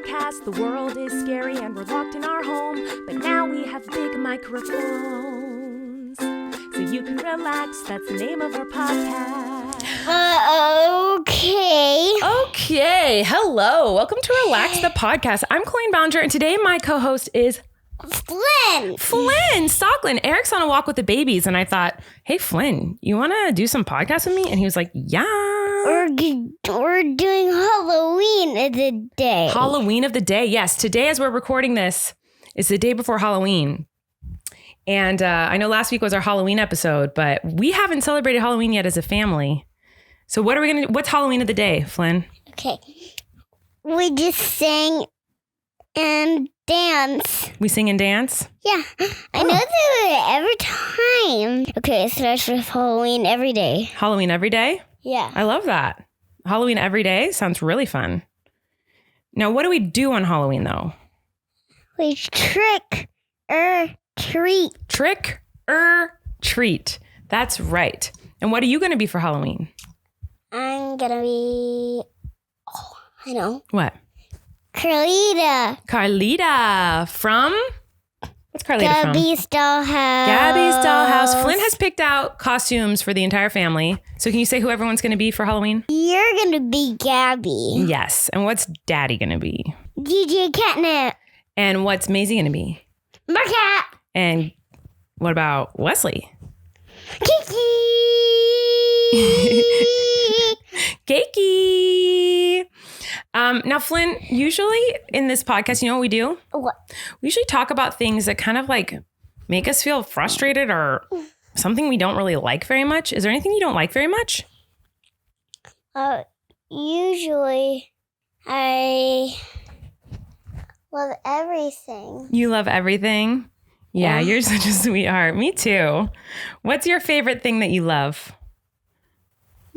podcast. The world is scary and we're locked in our home, but now we have big microphones, so you can relax. That's the name of our podcast. Okay. Hello. Welcome to Relax the Podcast. I'm Colleen Ballinger, and today my co-host is Flynn Stockland. Eric's on a walk with the babies, and I thought, hey, Flynn, you want to do some podcasts with me? And he was like, yeah. We're doing Halloween of the day. Halloween of the day. Yes. Today, as we're recording this, is the day before Halloween. And I know last week was our Halloween episode, but we haven't celebrated Halloween yet as a family. So what are we going to do? What's Halloween of the day, Flynn? Okay. We just sing and dance. We sing and dance? Yeah. I know that every time. Okay, it starts with Halloween every day. Halloween every day? Yeah. I love that. Halloween every day sounds really fun. Now, what do we do on Halloween, though? We trick or treat. Trick or treat. That's right. And what are you going to be for Halloween? I'm going to be, I know. What? Carlita from? What's Carlita from? Gabby's Dollhouse. Gabby's Dollhouse. Flynn has picked out costumes for the entire family. So can you say who everyone's going to be for Halloween? You're going to be Gabby. Yes. And what's Daddy going to be? DJ Catnip. And what's Maisie going to be? Marcat. And what about Wesley? Cakey. Now, Flynn, usually in this podcast, you know what we do? What? We usually talk about things that kind of like make us feel frustrated or something we don't really like very much. Is there anything you don't like very much? Usually I love everything. You love everything? Yeah, you're such a sweetheart. Me too. What's your favorite thing that you love?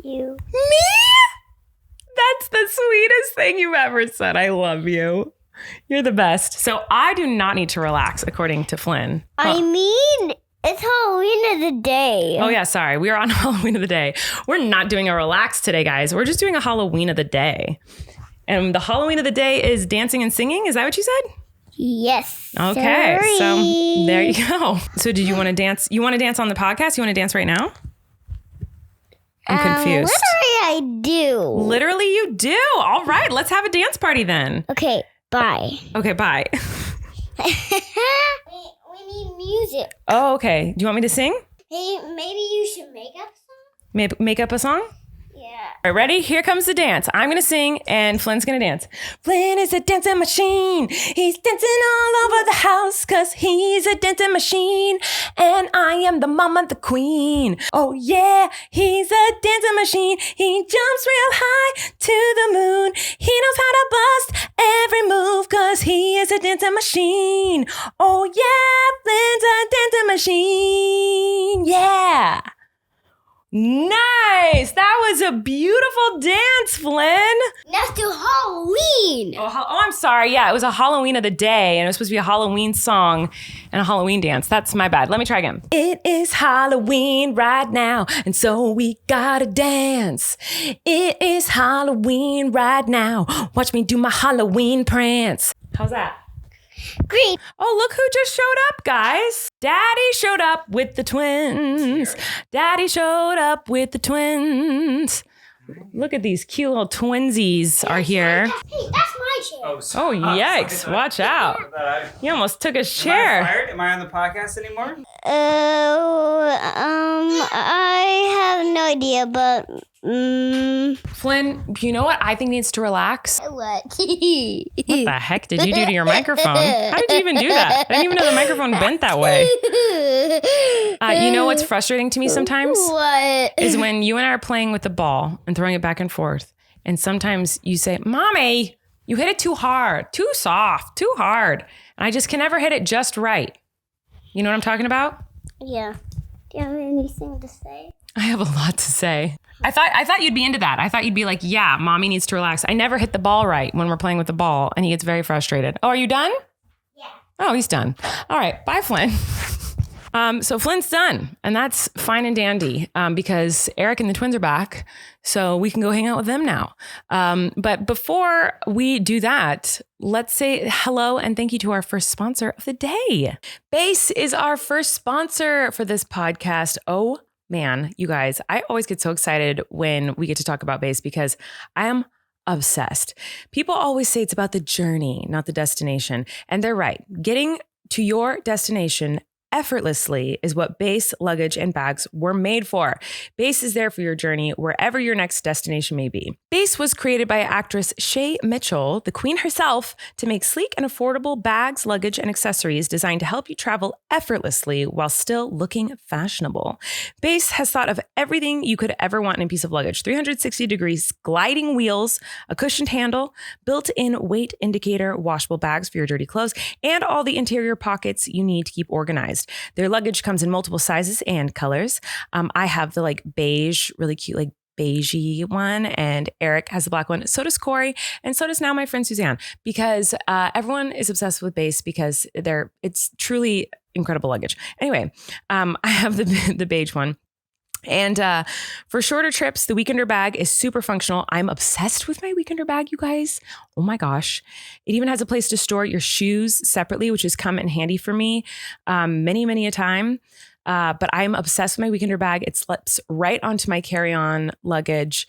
You. Me? That's the sweetest thing you've ever said. I love you. You're the best. So I do not need to relax, according to Flynn. I mean, it's Halloween of the day. Oh, yeah. Sorry. We are on Halloween of the day. We're not doing a relax today, guys. We're just doing a Halloween of the day. And the Halloween of the day is dancing and singing. Is that what you said? Yes. Okay. Sorry. So there you go. So did you want to dance? You want to dance on the podcast? You want to dance right now? I'm confused. Literally, I do. Literally, you do. All right. Let's have a dance party then. Okay, bye. Okay, bye. we need music. Oh, okay. Do you want me to sing? Hey, maybe you should make up some? Make up a song? Yeah. All right, ready? Here comes the dance. I'm going to sing and Flynn's going to dance. Flynn is a dancing machine. He's dancing all over the house because he's a dancing machine. And I am the mama, the queen. Oh, yeah, he's a dancing machine. He jumps real high to the moon. He knows how to bust every move because he is a dancing machine. Oh, yeah, Flynn's a dancing machine. Yeah. Nice. That was a beautiful dance, Flynn. Let's do Halloween. Oh, I'm sorry. Yeah, it was a Halloween of the day, and it was supposed to be a Halloween song and a Halloween dance. That's my bad. Let me try again. It is Halloween right now, and so we gotta dance. It is Halloween right now. Watch me do my Halloween prance. How's that? Great. Oh, look who just showed up, guys. Daddy showed up with the twins. Daddy showed up with the twins. Look at these cute little twinsies are here. Hey, that's my chair. Oh, yikes. Watch out. You almost took his chair. Am I fired? Am I on the podcast anymore? I have no idea, but Flynn, you know what I think needs to relax? what? What the heck did you do to your microphone? How did you even do that? I didn't even know the microphone bent that way. You know what's frustrating to me sometimes? What? Is when you and I are playing with the ball and throwing it back and forth. And sometimes you say, Mommy, you hit it too hard, too soft, too hard. And I just can never hit it just right. You know what I'm talking about? Yeah. Do you have anything to say? I have a lot to say. I thought you'd be into that. I thought you'd be like, yeah, Mommy needs to relax. I never hit the ball right when we're playing with the ball, and he gets very frustrated. Oh, are you done? Yeah. Oh, he's done. All right. Bye, Flynn. So Flynn's done, and that's fine and dandy because Erik and the twins are back, so we can go hang out with them now. But before we do that, let's say hello and thank you to our first sponsor of the day. Base is our first sponsor for this podcast. Oh man, you guys, I always get so excited when we get to talk about Base because I am obsessed. People always say it's about the journey, not the destination. And they're right. Getting to your destination effortlessly is what Base luggage and bags were made for. Base is there for your journey wherever your next destination may be. Base was created by actress Shay Mitchell, the queen herself, to make sleek and affordable bags, luggage, and accessories designed to help you travel effortlessly while still looking fashionable. Base has thought of everything you could ever want in a piece of luggage: 360 degrees gliding wheels, a cushioned handle, built-in weight indicator, washable bags for your dirty clothes, and all the interior pockets you need to keep organized. Their luggage comes in multiple sizes and colors. I have the beige, really cute, beigey one, and Erik has the black one. So does Corey, and so does now my friend Suzanne, because everyone is obsessed with Base because it's truly incredible luggage. Anyway, I have the beige one. And for shorter trips, the Weekender bag is super functional. I'm obsessed with my Weekender bag, you guys. Oh my gosh. It even has a place to store your shoes separately, which has come in handy for me many a time. But I'm obsessed with my Weekender bag. It slips right onto my carry-on luggage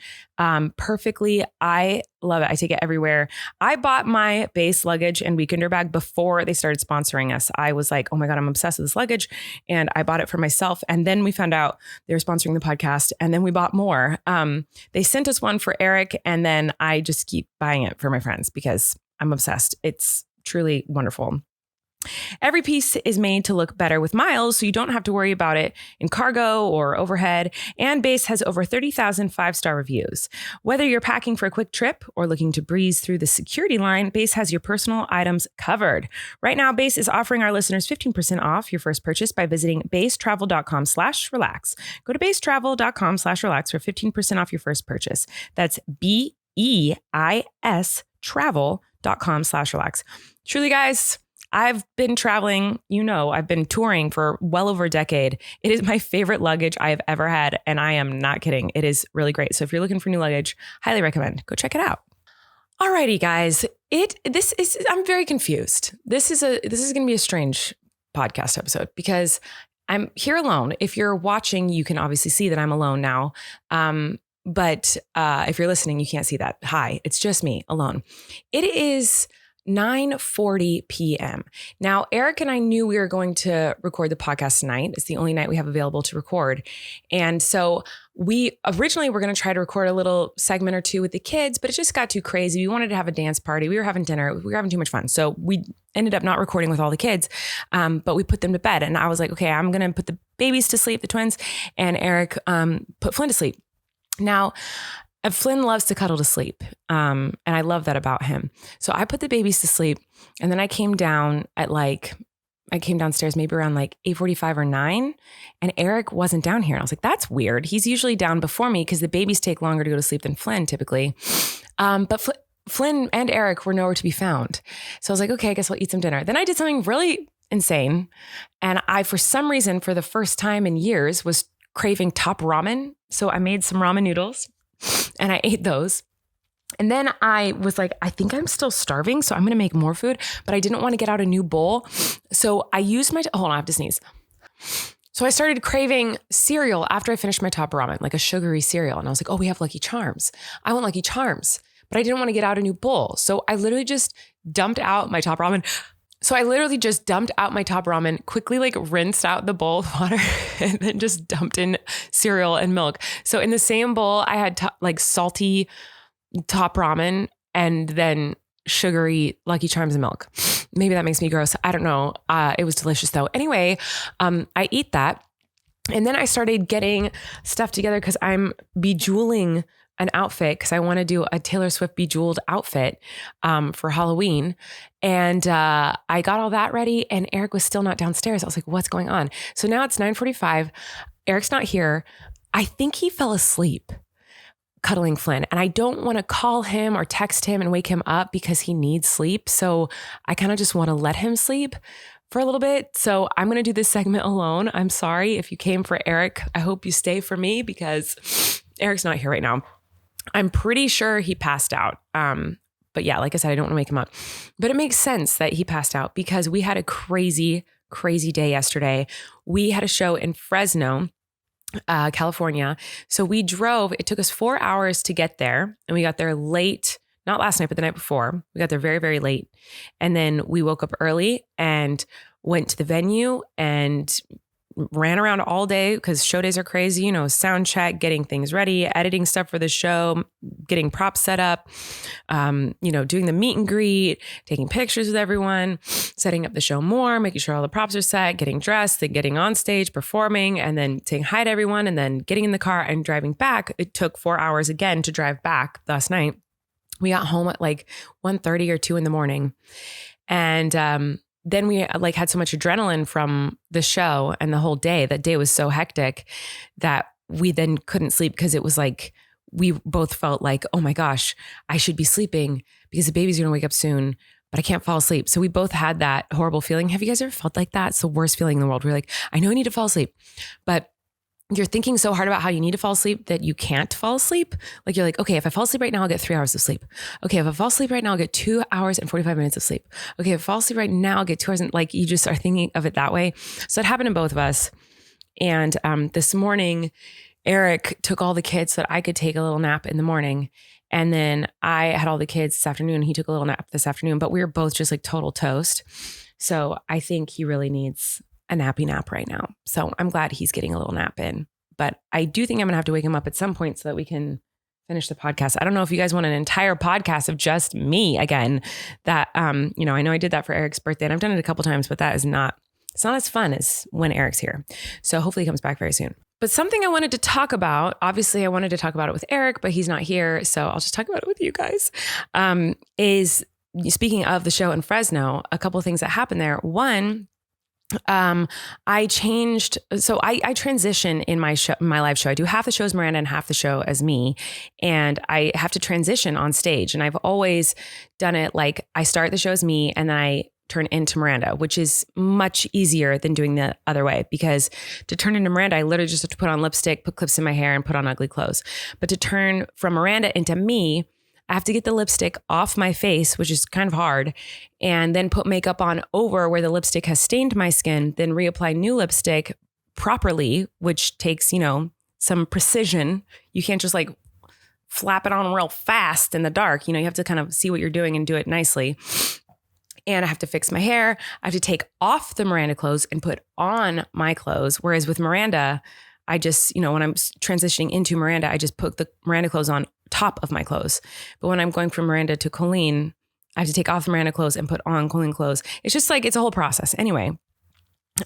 perfectly. I love it. I take it everywhere. I bought my Base luggage and Weekender bag before they started sponsoring us. I was like, oh my God, I'm obsessed with this luggage. And I bought it for myself. And then we found out they were sponsoring the podcast. And then we bought more. They sent us one for Erik. And then I just keep buying it for my friends because I'm obsessed. It's truly wonderful. Every piece is made to look better with miles, so you don't have to worry about it in cargo or overhead. And Base has over 30,000 5-star reviews. Whether you're packing for a quick trip or looking to breeze through the security line, Base has your personal items covered. Right now, Base is offering our listeners 15% off your first purchase by visiting basetravel.com/relax. Go to basetravel.com/relax for 15% off your first purchase. That's BEIS travel.com/relax. Truly, guys, I've been traveling, I've been touring for well over a decade. It is my favorite luggage I have ever had, and I am not kidding. It is really great. So if you're looking for new luggage, highly recommend. Go check it out. Alrighty, guys. I'm very confused. This is going to be a strange podcast episode because I'm here alone. If you're watching, you can obviously see that I'm alone now. But if you're listening, you can't see that. Hi, it's just me alone. It is 9:40 p.m. Now, Erik and I knew we were going to record the podcast tonight. It's the only night we have available to record. And so we originally were going to try to record a little segment or two with the kids, but it just got too crazy. We wanted to have a dance party. We were having dinner. We were having too much fun. So we ended up not recording with all the kids, but we put them to bed. And I was like, okay, I'm going to put the babies to sleep, the twins, and Erik put Flynn to sleep. Now, Flynn loves to cuddle to sleep. And I love that about him. So I put the babies to sleep, and then I came down downstairs maybe around 8:45 or 9, and Erik wasn't down here. And I was like, that's weird. He's usually down before me because the babies take longer to go to sleep than Flynn typically. But Flynn and Erik were nowhere to be found. So I was like, okay, I guess we'll eat some dinner. Then I did something really insane. And I, for some reason, for the first time in years, was craving top ramen. So I made some ramen noodles and I ate those. And then I was like, I think I'm still starving, so I'm going to make more food, but I didn't want to get out a new bowl. So I used hold on, I have to sneeze. So I started craving cereal after I finished my top ramen, like a sugary cereal. And I was like, oh, we have Lucky Charms. I want Lucky Charms, but I didn't want to get out a new bowl. So I literally just dumped out my top ramen. Quickly rinsed out the bowl of water and then just dumped in cereal and milk. So in the same bowl, I had salty top ramen and then sugary Lucky Charms and milk. Maybe that makes me gross. I don't know. It was delicious though. Anyway, I eat that. And then I started getting stuff together because I'm bejeweling an outfit because I want to do a Taylor Swift bejeweled outfit for Halloween. And I got all that ready and Erik was still not downstairs. I was like, what's going on? So now it's 9:45. Erik's not here. I think he fell asleep cuddling Flynn. And I don't want to call him or text him and wake him up because he needs sleep. So I kind of just want to let him sleep for a little bit. So I'm going to do this segment alone. I'm sorry if you came for Erik. I hope you stay for me because Erik's not here right now. I'm pretty sure he passed out. But yeah, like I said, I don't want to wake him up. But it makes sense that he passed out because we had a crazy day yesterday. We had a show in Fresno, California. So we drove. It took us 4 hours to get there. And we got there late, not last night, but the night before. We got there very, very late. And then we woke up early and went to the venue and ran around all day because show days are crazy, you know, sound check, getting things ready, editing stuff for the show, getting props set up, you know, doing the meet and greet, taking pictures with everyone, setting up the show more, making sure all the props are set, getting dressed, then getting on stage, performing, and then saying hi to everyone, and then getting in the car and driving back. It took 4 hours again to drive back last night. We got home at like 1:30 or 2 in the morning. And, then we like had so much adrenaline from the show and the whole day. That day was so hectic that we then couldn't sleep because it was like, we both felt like, oh my gosh, I should be sleeping because the baby's going to wake up soon, but I can't fall asleep. So we both had that horrible feeling. Have you guys ever felt like that? It's the worst feeling in the world. We're like, I know I need to fall asleep, but you're thinking so hard about how you need to fall asleep that you can't fall asleep. Like you're like, okay, if I fall asleep right now, I'll get 3 hours of sleep. Okay, if I fall asleep right now, I'll get 2 hours and 45 minutes of sleep. Okay, if I fall asleep right now, I'll get 2 hours. And like, you just are thinking of it that way. So it happened to both of us. And this morning, Erik took all the kids so that I could take a little nap in the morning. And then I had all the kids this afternoon. He took a little nap this afternoon, but we were both just like total toast. So I think he really needs a nappy nap right now. So I'm glad he's getting a little nap in. But I do think I'm going to have to wake him up at some point so that we can finish the podcast. I don't know if you guys want an entire podcast of just me again. That, you know, I know I did that for Erik's birthday and I've done it a couple times, but it's not as fun as when Erik's here. So hopefully he comes back very soon. But something I wanted to talk about, obviously I wanted to talk about it with Erik, but he's not here. So I'll just talk about it with you guys, is speaking of the show in Fresno, a couple of things that happened there. One, I transition in my show, my live show. I do half the show as Miranda and half the show as me. And I have to transition on stage. And I've always done it like I start the show as me and then I turn into Miranda, which is much easier than doing the other way, because to turn into Miranda, I literally just have to put on lipstick, put clips in my hair and put on ugly clothes. But to turn from Miranda into me, I have to get the lipstick off my face, which is kind of hard, and then put makeup on over where the lipstick has stained my skin, then reapply new lipstick properly, which takes, you know, some precision. You can't just like flap it on real fast in the dark. You know, you have to kind of see what you're doing and do it nicely. And I have to fix my hair. I have to take off the Miranda clothes and put on my clothes. Whereas with Miranda, I just, you know, when I'm transitioning into Miranda, I just put the Miranda clothes on top of my clothes. But when I'm going from Miranda to Colleen, I have to take off the Miranda clothes and put on Colleen clothes. It's just like, it's a whole process. Anyway,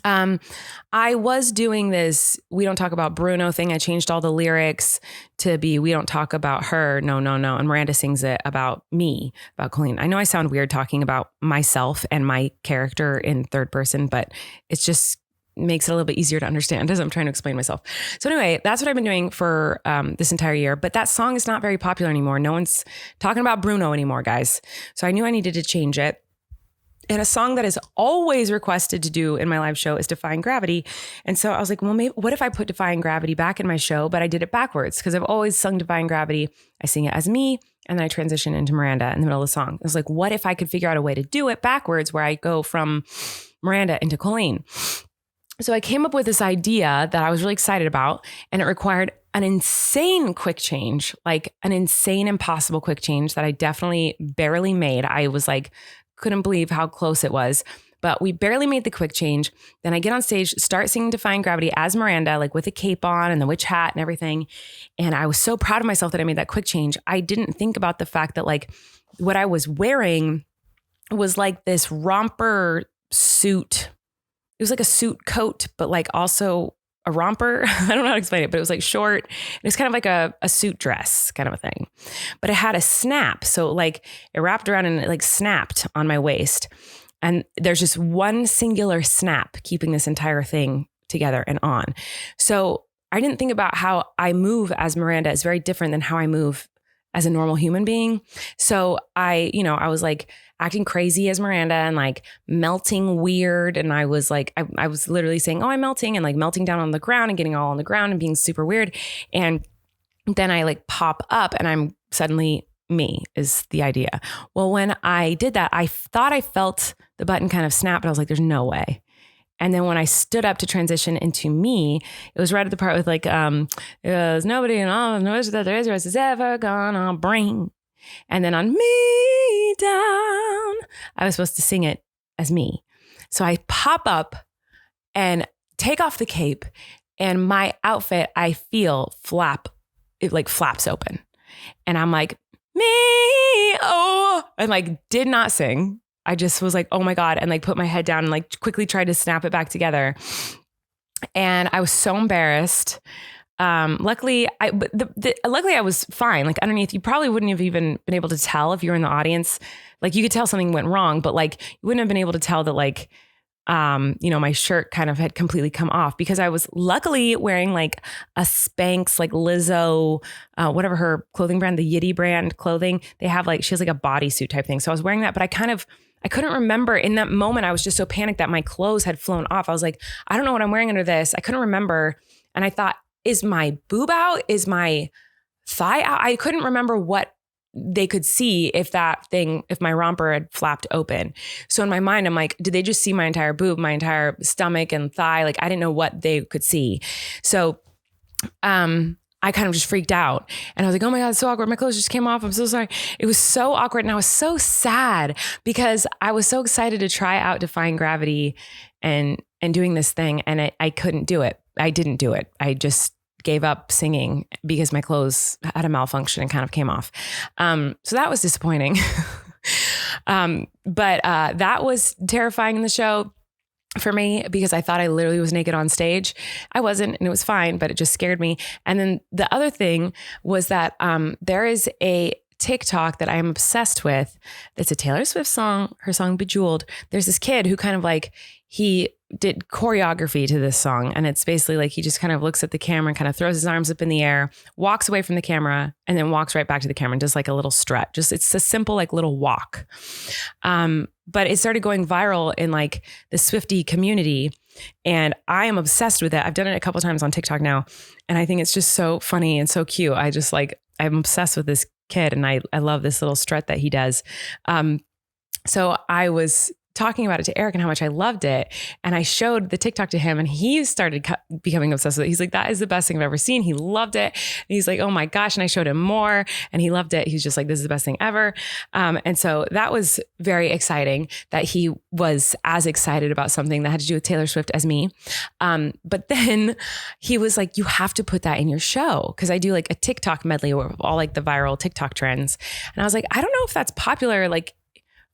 I was doing this We Don't Talk About Bruno thing. I changed all the lyrics to be We Don't Talk About Her. No. And Miranda sings it about me, about Colleen. I know I sound weird talking about myself and my character in third person, but it's just makes it a little bit easier to understand as I'm trying to explain myself. So anyway, that's what I've been doing for this entire year. But that song is not very popular anymore. No one's talking about Bruno anymore, guys. So I knew I needed to change it. And a song that is always requested to do in my live show is Defying Gravity. And so I was like, well, maybe what if I put Defying Gravity back in my show, but I did it backwards because I've always sung Defying Gravity. I sing it as me, and then I transition into Miranda in the middle of the song. I was like, what if I could figure out a way to do it backwards where I go from Miranda into Colleen? So I came up with this idea that I was really excited about, and it required an insane quick change, like an insane, impossible quick change that I definitely barely made. I was like, couldn't believe how close it was, but we barely made the quick change. Then I get on stage, start singing Defying Gravity as Miranda, like with a cape on and the witch hat and everything. And I was so proud of myself that I made that quick change. I didn't think about the fact that like what I was wearing was like this romper suit. It was like a suit coat, but like also a romper. I don't know how to explain it, but it was like short. It was kind of like a suit dress kind of a thing, but it had a snap. So like it wrapped around and it like snapped on my waist. And there's just one singular snap keeping this entire thing together and on. So I didn't think about how I move as Miranda is very different than how I move as a normal human being. So I was like acting crazy as Miranda and like melting weird. And I was like, I was literally saying, oh, I'm melting, and like melting down on the ground and getting all on the ground and being super weird. And then I like pop up and I'm suddenly me is the idea. Well, when I did that, I thought I felt the button kind of snap, but I was like, there's no way. And then when I stood up to transition into me, it was right at the part with like, there's nobody in all the noise that there is ever gonna bring. And then on me down, I was supposed to sing it as me. So I pop up and take off the cape, and my outfit, I feel it like flaps open. And I'm like, me, oh, and like did not sing. I just was like, oh my God, and like put my head down and like quickly tried to snap it back together. And I was so embarrassed. Luckily I was fine. Like underneath, you probably wouldn't have even been able to tell if you were in the audience. Like you could tell something went wrong, but like you wouldn't have been able to tell that like, my shirt kind of had completely come off because I was luckily wearing like a Spanx, like Lizzo, whatever her clothing brand, the Yitty brand clothing. They have like, she has like a bodysuit type thing. So I was wearing that, but I couldn't remember in that moment. I was just so panicked that my clothes had flown off. I was like, I don't know what I'm wearing under this. I couldn't remember. And I thought, is my boob out? Is my thigh out? I couldn't remember what they could see if my romper had flapped open. So in my mind, I'm like, did they just see my entire boob, my entire stomach and thigh? Like I didn't know what they could see. So, I kind of just freaked out and I was like, oh my God, it's so awkward. My clothes just came off. I'm so sorry. It was so awkward. And I was so sad because I was so excited to try out Defying Gravity and doing this thing. And I couldn't do it. I didn't do it. I just gave up singing because my clothes had a malfunction and kind of came off. So that was disappointing. But that was terrifying in the show for me because I thought I literally was naked on stage. I wasn't, and it was fine, but it just scared me. And then the other thing was that there is a TikTok that I am obsessed with. It's a Taylor Swift song, her song Bejeweled. There's this kid who kind of like, he did choreography to this song. And it's basically like, he just kind of looks at the camera and kind of throws his arms up in the air, walks away from the camera, and then walks right back to the camera and does like a little strut. Just, it's a simple like little walk. But it started going viral in like the Swiftie community. And I am obsessed with it. I've done it a couple of times on TikTok now. And I think it's just so funny and so cute. I'm obsessed with this kid and I love this little strut that he does. So I was talking about it to Erik and how much I loved it. And I showed the TikTok to him and he started becoming obsessed with it. He's like, that is the best thing I've ever seen. He loved it. And he's like, oh my gosh. And I showed him more and he loved it. He's just like, this is the best thing ever. And so that was very exciting that he was as excited about something that had to do with Taylor Swift as me. But then he was like, you have to put that in your show. Cause I do like a TikTok medley of all like the viral TikTok trends. And I was like, I don't know if that's popular. Like,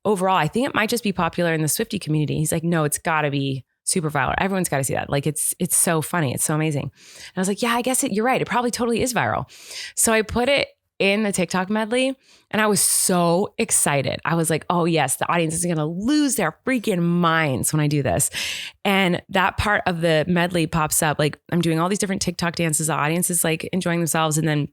overall, I think it might just be popular in the Swiftie community. He's like, no, it's got to be super viral. Everyone's got to see that. Like, it's so funny. It's so amazing. And I was like, yeah, I guess you're right. It probably totally is viral. So I put it in the TikTok medley and I was so excited. I was like, oh yes, the audience is going to lose their freaking minds when I do this. And that part of the medley pops up. Like I'm doing all these different TikTok dances. The audience is like enjoying themselves. And then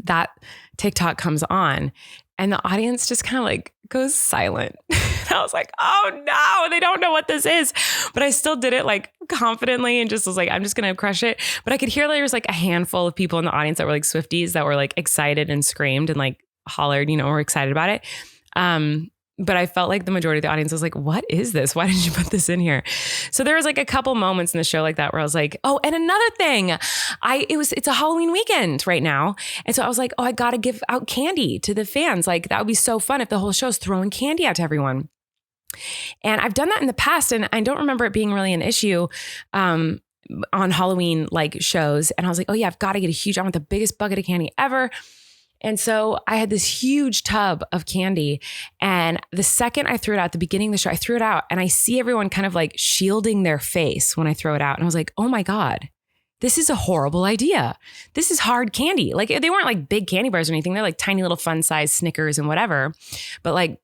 that TikTok comes on and the audience just kind of like goes silent. And I was like, oh no, they don't know what this is. But I still did it like confidently and just was like, I'm just going to crush it. But I could hear there was like a handful of people in the audience that were like Swifties that were like excited and screamed and like hollered, were excited about it. But I felt like the majority of the audience was like, what is this? Why did you put this in here? So there was like a couple moments in the show like that where I was like, oh, and another thing, it's a Halloween weekend right now. And so I was like, oh, I got to give out candy to the fans. Like that would be so fun if the whole show's throwing candy out to everyone. And I've done that in the past and I don't remember it being really an issue, on Halloween like shows. And I was like, oh yeah, I've got to get I want the biggest bucket of candy ever. And so I had this huge tub of candy. And the second I threw it out at the beginning of the show, I threw it out and I see everyone kind of like shielding their face when I throw it out. And I was like, oh my God, this is a horrible idea. This is hard candy. Like they weren't like big candy bars or anything. They're like tiny little fun size Snickers and whatever. But like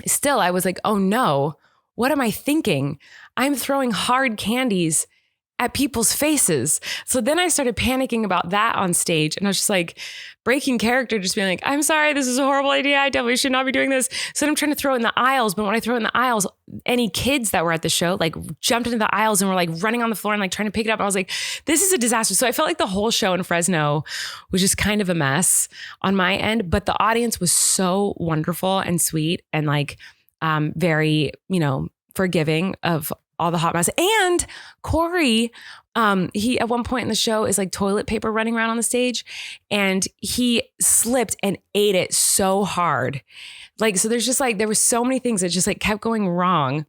still, I was like, oh no, what am I thinking? I'm throwing hard candies at people's faces. So then I started panicking about that on stage. And I was just like breaking character, just being like, I'm sorry, this is a horrible idea. I definitely should not be doing this. So then I'm trying to throw it in the aisles. But when I throw it in the aisles, any kids that were at the show, like jumped into the aisles and were like running on the floor and like trying to pick it up. I was like, this is a disaster. So I felt like the whole show in Fresno was just kind of a mess on my end. But the audience was so wonderful and sweet and like very, forgiving of all the hot mess. And Corey, he at one point in the show is like toilet paper running around on the stage, and he slipped and ate it so hard. Like, so there's just like, there were so many things that just like kept going wrong.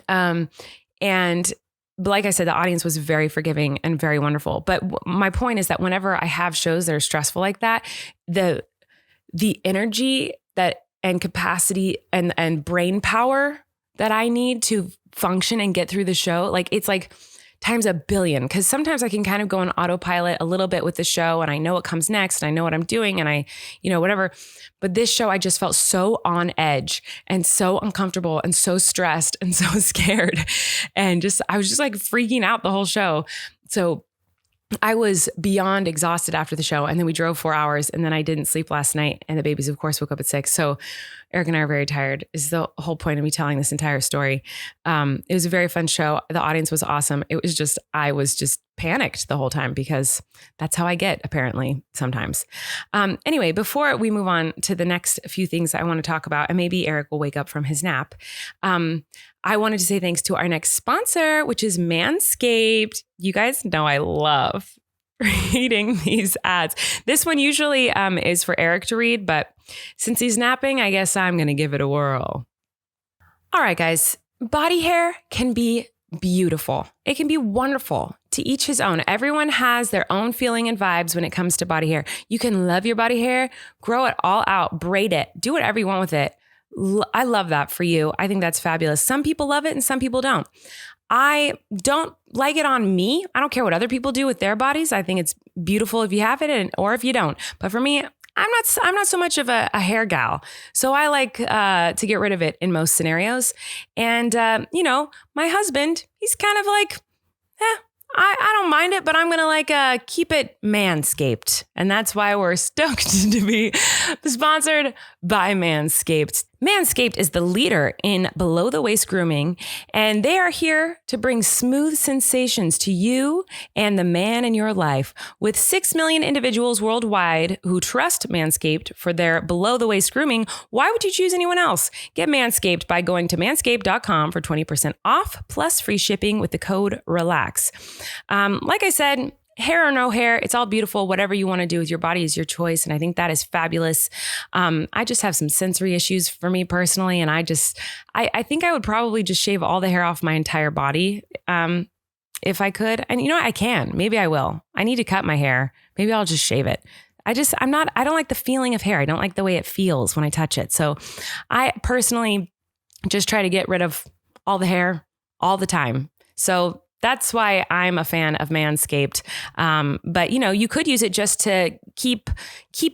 And like I said, the audience was very forgiving and very wonderful. But my point is that whenever I have shows that are stressful like that, the energy and capacity and brain power that I need to function and get through the show, like it's like times a billion. Because sometimes I can kind of go on autopilot a little bit with the show, and I know what comes next, and I know what I'm doing, and I, whatever. But this show, I just felt so on edge and so uncomfortable and so stressed and so scared, and I was just like freaking out the whole show. So I was beyond exhausted after the show, and then we drove 4 hours, and then I didn't sleep last night, and the babies, of course, woke up at 6. So Erik and I are very tired. Is the whole point of me telling this entire story. It was a very fun show. The audience was awesome. I was just panicked the whole time because that's how I get, apparently, sometimes. Anyway, before we move on to the next few things I want to talk about, and maybe Erik will wake up from his nap, I wanted to say thanks to our next sponsor, which is Manscaped. You guys know I love reading these ads. This one usually is for Erik to read, but since he's napping, I guess I'm going to give it a whirl. All right, guys. Body hair can be beautiful. It can be wonderful. To each his own. Everyone has their own feeling and vibes when it comes to body hair. You can love your body hair, grow it all out, braid it, do whatever you want with it. I love that for you. I think that's fabulous. Some people love it and some people don't. I don't like it on me. I don't care what other people do with their bodies. I think it's beautiful if you have it or if you don't. But for me, I'm not so much of a hair gal. So I like to get rid of it in most scenarios. And, my husband, he's kind of like, I don't mind it, but I'm going to keep it manscaped. And that's why we're stoked to be sponsored by Manscaped. Manscaped is the leader in below the waist grooming, and they are here to bring smooth sensations to you and the man in your life. With 6 million individuals worldwide who trust Manscaped for their below the waist grooming, why would you choose anyone else? Get Manscaped by going to manscaped.com for 20% off plus free shipping with the code RELAX. Like I said, hair or no hair, it's all beautiful. Whatever you want to do with your body is your choice. And I think that is fabulous. I just have some sensory issues for me personally. And I think I would probably just shave all the hair off my entire body if I could. And I can. Maybe I will. I need to cut my hair. Maybe I'll just shave it. I don't like the feeling of hair. I don't like the way it feels when I touch it. So I personally just try to get rid of all the hair all the time. So that's why I'm a fan of Manscaped. But you could use it just to keep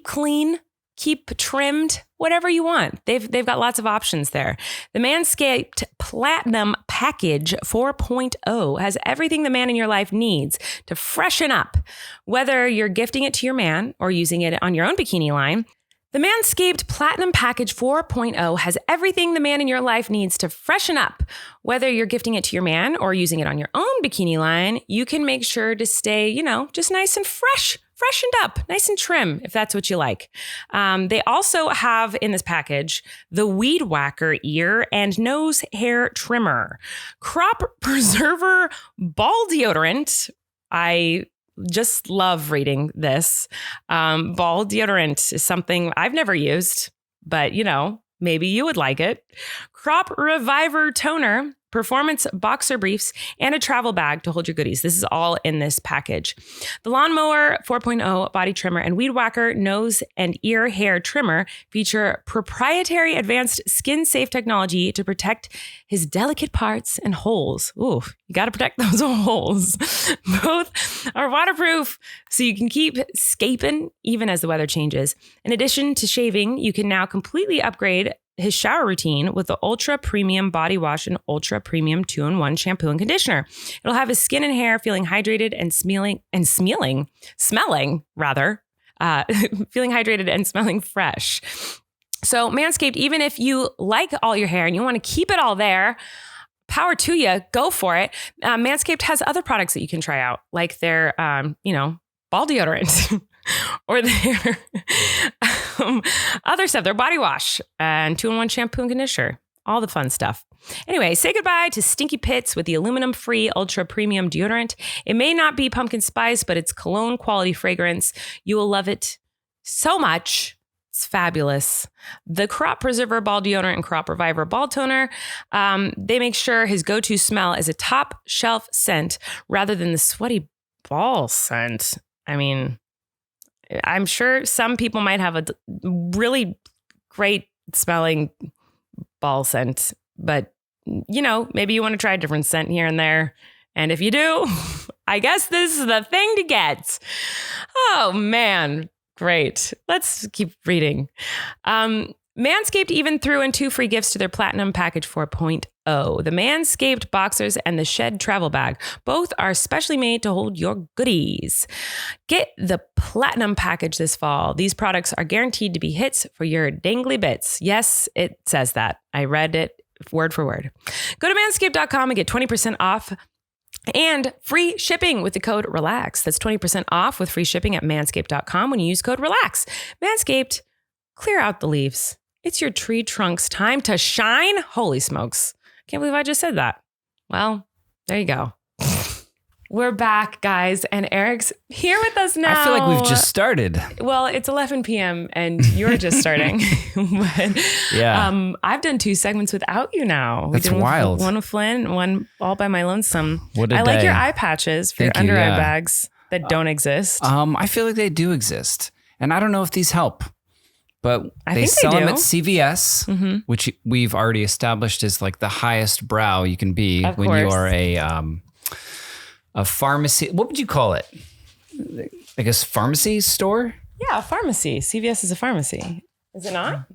clean, keep trimmed, whatever you want. They've got lots of options there. The Manscaped Platinum Package 4.0 has everything the man in your life needs to freshen up. Whether you're gifting it to your man or using it on your own bikini line, the Manscaped Platinum Package 4.0 has everything the man in your life needs to freshen up. Whether you're gifting it to your man or using it on your own bikini line, you can make sure to stay, just nice and freshened up, nice and trim, if that's what you like. They also have in this package the Weed Whacker ear and nose hair trimmer, crop preserver ball deodorant. I just love reading this. Ball deodorant is something I've never used, but maybe you would like it. Crop Reviver toner, performance boxer briefs, and a travel bag to hold your goodies. This is all in this package. The Lawnmower 4.0 body trimmer and Weed Whacker nose and ear hair trimmer feature proprietary advanced skin-safe technology to protect his delicate parts and holes. Ooh, you got to protect those holes. Both are waterproof, so you can keep scaping even as the weather changes. In addition to shaving, you can now completely upgrade his shower routine with the Ultra Premium Body Wash and Ultra Premium 2-in-1 shampoo and conditioner. It'll have his skin and hair feeling hydrated and smelling feeling hydrated and smelling fresh. So Manscaped, even if you like all your hair and you want to keep it all there, power to you, go for it. Manscaped has other products that you can try out, like their, ball deodorant or their other stuff, their body wash and 2-in-1 shampoo and conditioner, all the fun stuff. Anyway, say goodbye to stinky pits with the aluminum-free ultra premium deodorant. It may not be pumpkin spice, but it's cologne quality fragrance. You will love it so much. It's fabulous. The Crop Preserver Ball Deodorant and Crop Reviver Ball Toner, they make sure his go-to smell is a top shelf scent rather than the sweaty ball scent. I mean, I'm sure some people might have a really great smelling ball scent, but maybe you want to try a different scent here and there. And if you do, I guess this is the thing to get. Oh man. Great. Let's keep reading. Manscaped even threw in 2 free gifts to their Platinum Package 4.0. The Manscaped Boxers and the Shed Travel Bag. Both are specially made to hold your goodies. Get the Platinum Package this fall. These products are guaranteed to be hits for your dangly bits. Yes, it says that. I read it word for word. Go to manscaped.com and get 20% off and free shipping with the code RELAX. That's 20% off with free shipping at manscaped.com when you use code RELAX. Manscaped, clear out the leaves. It's your tree trunk's time to shine. Holy smokes. Can't believe I just said that. Well, there you go. We're back, guys, and Erik's here with us now. I feel like we've just started. Well, it's 11 p.m. and you're just starting. But, yeah. I've done 2 segments without you now. That's wild. One with Flynn, one all by my lonesome. What a I day. like your eye patches for Thank your you, under eye yeah. bags that don't exist. I feel like they do exist. And I don't know if these help, but they sell them at CVS, which we've already established is like the highest brow you can be Of when course. you are a pharmacy. What would you call it? I guess pharmacy store? Yeah, a pharmacy. CVS is a pharmacy. Is it not?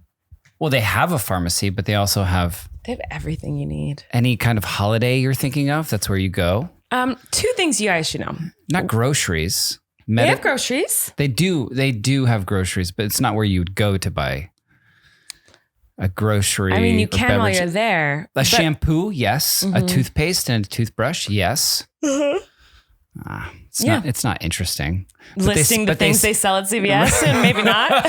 Well, they have a pharmacy, but they also have They have everything you need. any kind of holiday you're thinking of. That's where you go. 2 things you guys should know. Not groceries. They have groceries. They do have groceries, but it's not where you would go to buy a grocery. I mean, you or can while beverage. you're there. A shampoo, yes. A toothpaste and a toothbrush, yes. It's not interesting. Listing the things they sell at CVS and maybe not.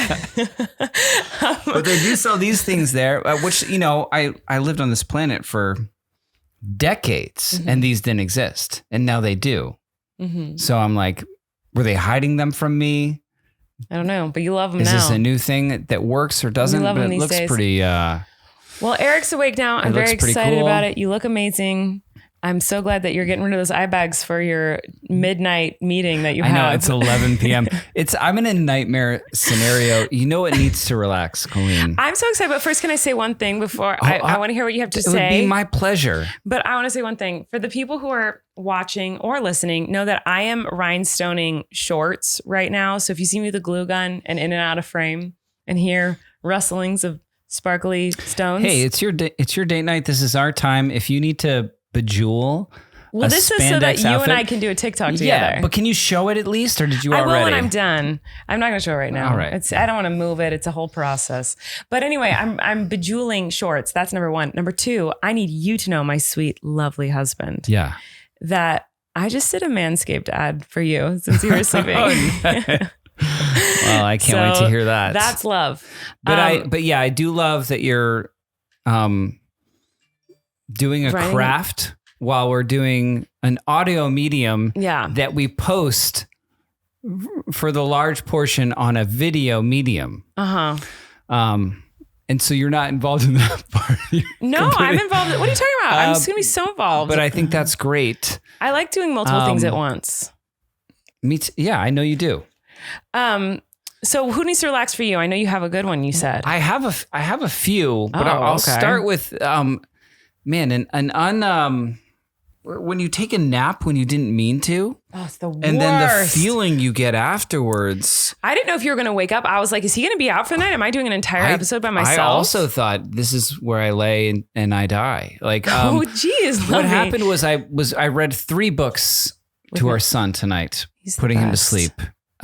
But they do sell these things there, which, I lived on this planet for decades and these didn't exist. And now they do. So I'm like, were they hiding them from me? I don't know, but you love them Is now. this a new thing that works or doesn't? love But them it these looks days. pretty... Well, Erik's awake now. I'm very looks pretty excited cool. about it. You look amazing. I'm so glad that you're getting rid of those eye bags for your midnight meeting that you I have. know, it's 11 p.m. I'm in a nightmare scenario. You know it needs to relax, Colleen. I'm so excited. But first, can I say one thing before? I want to hear what you have to It say. would be my pleasure. But I want to say one thing. For the people who are watching or listening, know that I am rhinestoning shorts right now. So if you see me with a glue gun and in and out of frame and hear rustlings of sparkly stones. Hey, it's your date night. This is our time. If you need to bejewel well, this is so that you and I can do a TikTok together. Yeah, but can you show it at least, or did you already? I will when I'm done. I'm not going to show it right now. All right. I don't want to move it. It's a whole process. But anyway, I'm bejeweling shorts. That's number 1. Number 2, I need you to know, my sweet, lovely husband, Yeah. that I just did a Manscaped ad for you since you were sleeping. Well, I can't wait to hear that. That's love. But I do love that you're doing a Writing- craft while we're doing an audio medium Yeah. that we post for the large portion on a video medium. Uh-huh. And so you're not involved in that part. No, I'm involved. What are you talking about? I'm just going to be so involved. But I think that's great. I like doing multiple things at once. Me too. Yeah, I know you do. So who needs to relax for you? I know you have a good one, you said. I have a few, but Oh, I'll okay. start with when you take a nap when you didn't mean to, Oh, it's the worst. and then the feeling you get afterwards. I didn't know if you were going to wake up. I was like, is he going to be out for the night? Am I doing an entire episode by myself? I also thought this is where I lay and I die. Like, oh, geez. what happened was I read 3 books to our son tonight, putting him to sleep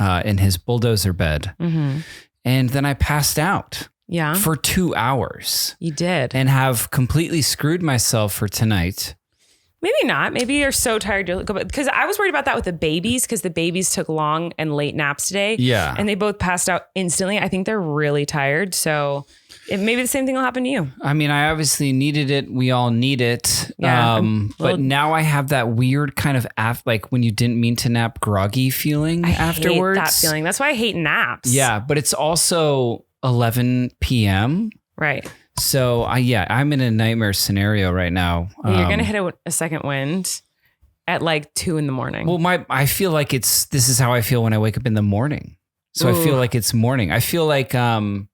in his bulldozer bed. Mm-hmm. And then I passed out for 2 hours. You did. And have completely screwed myself for tonight. Maybe not. Maybe you're so tired you'll go. Because I was worried about that with the babies, because the babies took long and late naps today. Yeah. And they both passed out instantly. I think they're really tired. So maybe the same thing will happen to you. I mean, I obviously needed it. We all need it. Yeah, but now I have that weird kind of like when you didn't mean to nap, groggy feeling afterwards. I hate that feeling. That's why I hate naps. Yeah, but it's also 11 p.m. Right. So I'm in a nightmare scenario right now. Well, you're gonna hit a second wind at like 2 a.m. Well, I feel like this is how I feel when I wake up in the morning. So I feel like it's morning. I feel like jet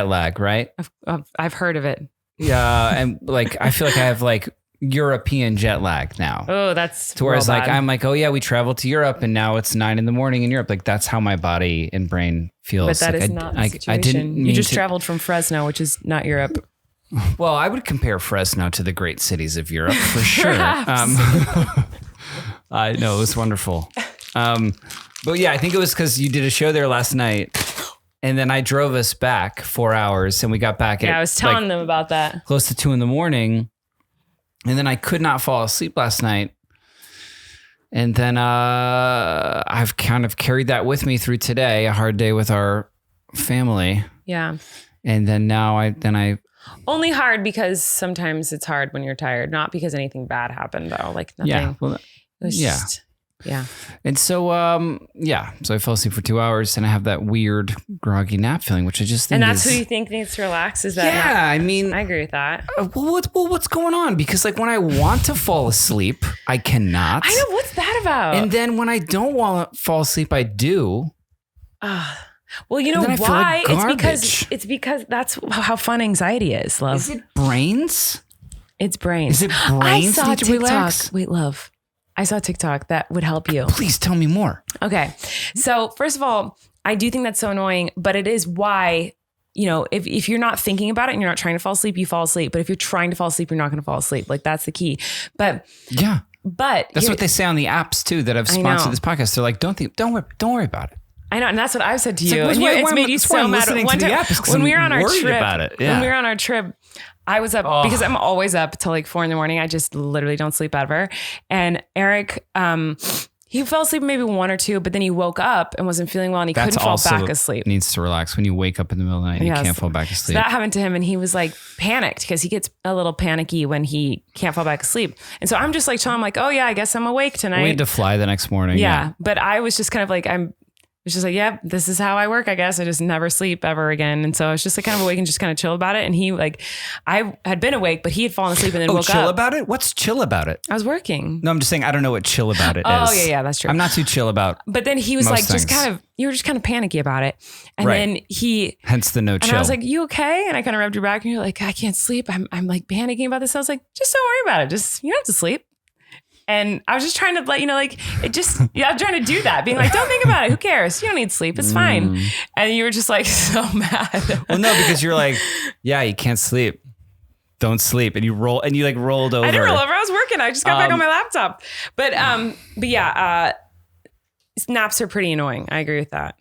lag, right? I've heard of it. Yeah, and like I feel like I have like European jet lag now. Oh, that's to where it's like I'm like, oh yeah, we traveled to Europe and now it's 9 a.m. in Europe. Like that's how my body and brain feels. But that like is not the situation. You just traveled from Fresno, which is not Europe. Well, I would compare Fresno to the great cities of Europe for sure. I know, it was wonderful. But yeah, I think it was because you did a show there last night. And then I drove us back 4 hours and we got back at I was telling them about that. Close to 2 a.m. And then I could not fall asleep last night. And then I've kind of carried that with me through today, a hard day with our family. Yeah. And then now I only hard because sometimes it's hard when you're tired, not because anything bad happened though. Like nothing. Yeah. Well, it was just, yeah. And so, so I fell asleep for 2 hours and I have that weird groggy nap feeling, which I just think and that's who you think needs to relax? Is that? Yeah. I mean, I agree with that. What's going on? Because like when I want to fall asleep, I cannot. I know. What's that about? And then when I don't want to fall asleep, I do. Well, you know why? Like it's because that's how fun anxiety is, love. Is it brains? It's brains. Is it brains? I saw need to relax? Wait, love. I saw TikTok that would help you. Please tell me more. Okay. So first of all, I do think that's so annoying, but it is why, if you're not thinking about it and you're not trying to fall asleep, you fall asleep. But if you're trying to fall asleep, you're not going to fall asleep. Like that's the key. But yeah, but that's what they say on the apps too, that have sponsored this podcast. They're like, don't worry about it. I know. And that's what I've said to you. Like, it's made you so mad. One time, when we were on our trip, about it. Yeah. When we were on our trip, I was up because I'm always up till like 4 a.m. I just literally don't sleep ever. And Erik, he fell asleep maybe 1 or 2, but then he woke up and wasn't feeling well and he couldn't fall back asleep. Needs to relax when you wake up in the middle of the night and you can't fall back asleep. So that happened to him and he was like panicked because he gets a little panicky when he can't fall back asleep. And so I'm just like telling him like, oh yeah, I guess I'm awake tonight. We had to fly the next morning. Yeah. But I was just kind of like, it's just like, yeah, this is how I work, I guess. I just never sleep ever again. And so I was just like kind of awake and just kind of chill about it. And he I had been awake, but he had fallen asleep and then woke up. Chill about it? What's chill about it? I was working. No, I'm just saying, I don't know what chill about it is. Oh yeah, that's true. I'm not too chill about But then he was like, things. you were just kind of panicky about it. And then hence the no chill. And I was like, you okay? And I kind of rubbed your back and you're like, I can't sleep. I'm like panicking about this. I was like, just don't worry about it. You don't have to sleep. And I was just trying to let you know, like, I'm trying to do that, being like, don't think about it. Who cares? You don't need sleep. It's fine. And you were just like so mad. Well, no, because you're like, yeah, you can't sleep. Don't sleep. And you rolled over. I didn't roll over. I was working. I just got back on my laptop. But yeah, naps are pretty annoying. I agree with that.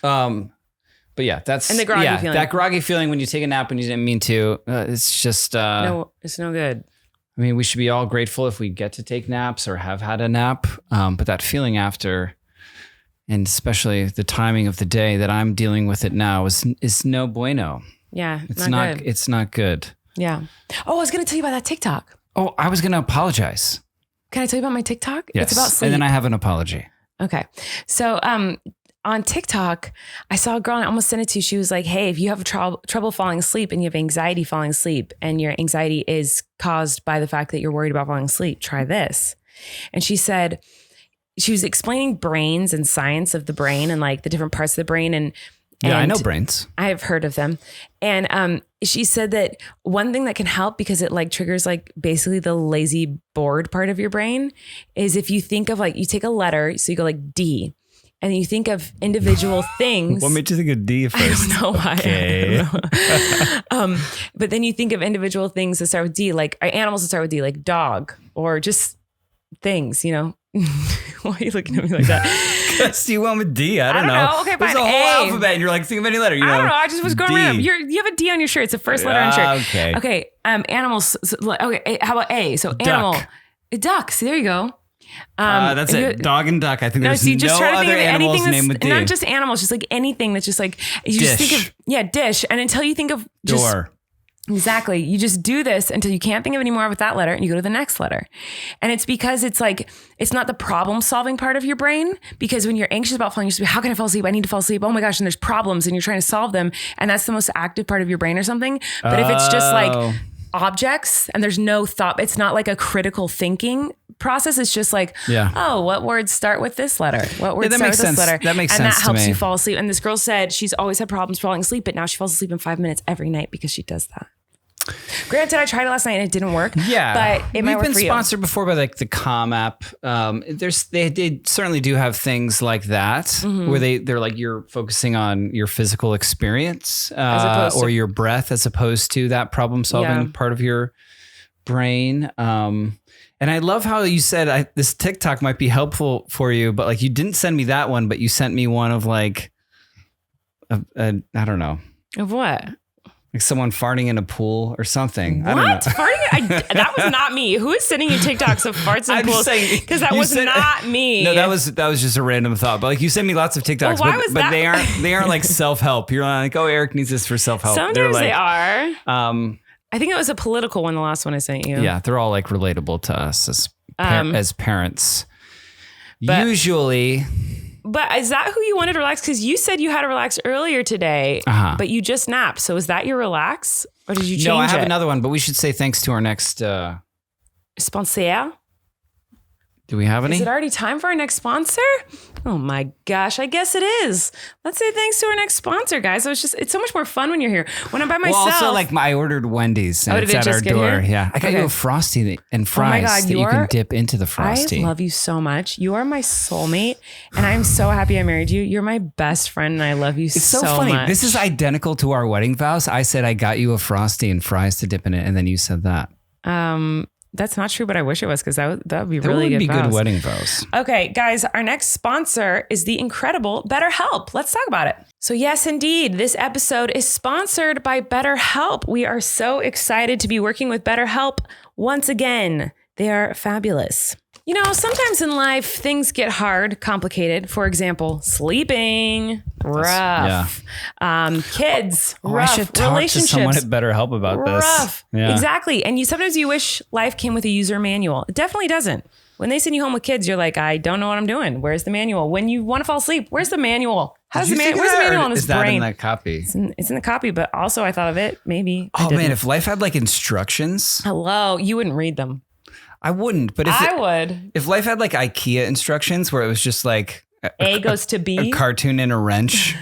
But yeah, that's and the groggy feeling. That groggy feeling when you take a nap and you didn't mean to. It's just no, it's no good. I mean, we should be all grateful if we get to take naps or have had a nap. But that feeling after, and especially the timing of the day that I'm dealing with it now is no bueno. Yeah, it's not good. It's not good. Yeah. Oh, I was going to tell you about that TikTok. Oh, I was going to apologize. Can I tell you about my TikTok? Yes. It's about sleep. And then I have an apology. Okay. So, on TikTok, I saw a girl and I almost sent it to you. She was like, hey, if you have trouble falling asleep and you have anxiety falling asleep and your anxiety is caused by the fact that you're worried about falling asleep, try this. And she said, she was explaining brains and science of the brain and like the different parts of the brain. And Yeah, I And know brains. I've heard of them. And she said that one thing that can help, because it like triggers like basically the lazy bored part of your brain, is if you think of like, you take a letter, so you go like D, and you think of individual things. What made you think of D first? I don't know why. Okay. I don't know. But then you think of individual things that start with D, like animals that start with D, like dog, or just things, you know. Why are you looking at me like that? Because you went with D. I don't know. Okay, There's fine. a whole A. alphabet, and you're like, think of any letter. You know? I don't know. I just was going D. around. You have a D on your shirt. It's the first letter on your shirt. Okay. Okay. Animals. Okay. How about A? So animal. A duck. See, there you go. That's it. Dog and duck. I think there's see, just no try to think other of animals anything named with that's D. not just animals, just like anything that's just like you Dish. just think of dish. And until you think of just Door. exactly, you just do this until you can't think of any more with that letter, and you go to the next letter. And it's because it's like it's not the problem solving part of your brain, because when you're anxious about falling asleep, how can I fall asleep? I need to fall asleep. Oh my gosh, and there's problems, and you're trying to solve them, and that's the most active part of your brain or something. But if it's just like objects and there's no thought, it's not like a critical thinking process. It's just like, oh, what words start with this letter? What words start with this letter? That makes sense. And that to helps me. you fall asleep. And this girl said she's always had problems falling asleep, but now she falls asleep in 5 minutes every night because she does that. Granted, I tried it last night and it didn't work. Yeah, but it might work We've for been you. sponsored before by like the Calm app. They certainly do have things like that Mm-hmm. where they're like you're focusing on your physical experience opposed or to- your breath as opposed to that problem solving part of your brain. And I love how you said this TikTok might be helpful for you, but like you didn't send me that one, but you sent me one of like I don't know. Of what? Like someone farting in a pool or something. What? I don't know. Farting? That was not me. Who is sending you TikToks of farts and I'm just pools? saying, Because that you was said- not me. No, that was just a random thought. But like you send me lots of TikToks, Well, why was but that? they aren't like self-help. You're like, oh, Erik needs this for self-help. Sometimes like, they are. I think it was a political one, the last one I sent you. Yeah, they're all like relatable to us as parents. but- Usually, But is that who you wanted to relax? Because you said you had to relax earlier today, but you just napped. So is that your relax? Or did you change it? no, I have another one, but we should say thanks to our next. Sponsor? Do we have any? Is it already time for our next sponsor? Oh my gosh, I guess it is. Let's say thanks to our next sponsor, guys. It's so much more fun when you're here. When I'm by myself. Well, also like I ordered Wendy's and Oh, it's did it at our just get door. here? Yeah, I got Okay. you a Frosty and fries God, that you can dip into the Frosty. I love you so much. You are my soulmate, and I'm so happy I married you. You're my best friend, and I love you It's so funny. much. This is identical to our wedding vows. I said I got you a Frosty and fries to dip in it, and then you said that. That's not true, but I wish it was, because that would be That really would good be good vows. wedding vows. Okay, guys, our next sponsor is the incredible BetterHelp. Let's talk about it. So yes, indeed, this episode is sponsored by BetterHelp. We are so excited to be working with BetterHelp once again. They are fabulous. You know, sometimes in life, things get hard, complicated. For example, sleeping, rough. Kids, rough. I should talk relationships, to someone at BetterHelp about this. rough. Yeah. Exactly. And sometimes you wish life came with a user manual. It definitely doesn't. When they send you home with kids, you're like, I don't know what I'm doing. Where's the manual? When you want to fall asleep, where's the manual? Did you think of Where's the that, or manual in his is that brain? in that copy? It's in the copy, but also I thought of it. Maybe. I Oh man, didn't. if life had like instructions, Hello, you wouldn't read them. I wouldn't. But if I would. if life had like IKEA instructions where it was just like A goes to a B. cartoon and a wrench,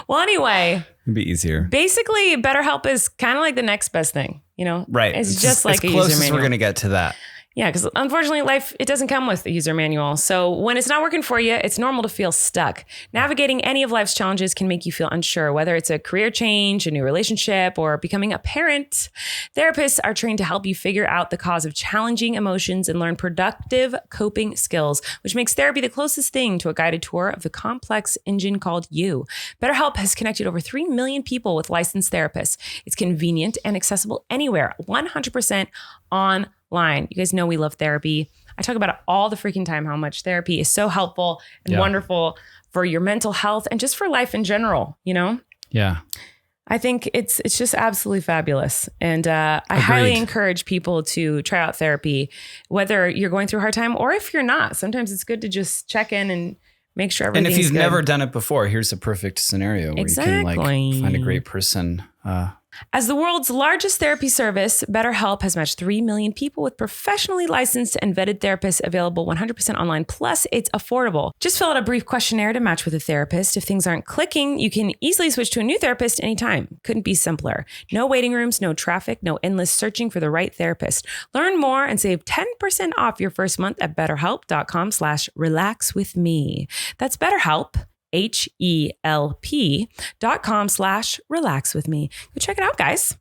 Well, anyway, it'd be easier. basically, BetterHelp is kind of like the next best thing. You know, Right. It's just like as a close user as manual. we're gonna get to that. Yeah, because unfortunately, life, it doesn't come with a user manual. So when it's not working for you, it's normal to feel stuck. Navigating any of life's challenges can make you feel unsure, whether it's a career change, a new relationship, or becoming a parent. Therapists are trained to help you figure out the cause of challenging emotions and learn productive coping skills, which makes therapy the closest thing to a guided tour of the complex engine called you. BetterHelp has connected over 3 million people with licensed therapists. It's convenient and accessible anywhere, 100% online. You guys know we love therapy. I talk about it all the freaking time, how much therapy is so helpful and wonderful for your mental health and just for life in general, you know? Yeah. I think it's just absolutely fabulous. And I highly encourage people to try out therapy, whether you're going through a hard time or if you're not. Sometimes it's good to just check in and make sure everything's And if you've good. never done it before, here's a perfect scenario where you can like find a great person. As the world's largest therapy service, BetterHelp has matched 3 million people with professionally licensed and vetted therapists available 100% online. Plus, it's affordable. Just fill out a brief questionnaire to match with a therapist. If things aren't clicking, you can easily switch to a new therapist anytime. Couldn't be simpler. No waiting rooms, no traffic, no endless searching for the right therapist. Learn more and save 10% off your first month at betterhelp.com/relaxwithme. That's BetterHelp. HELP.com/relaxwithme. Go check it out, guys.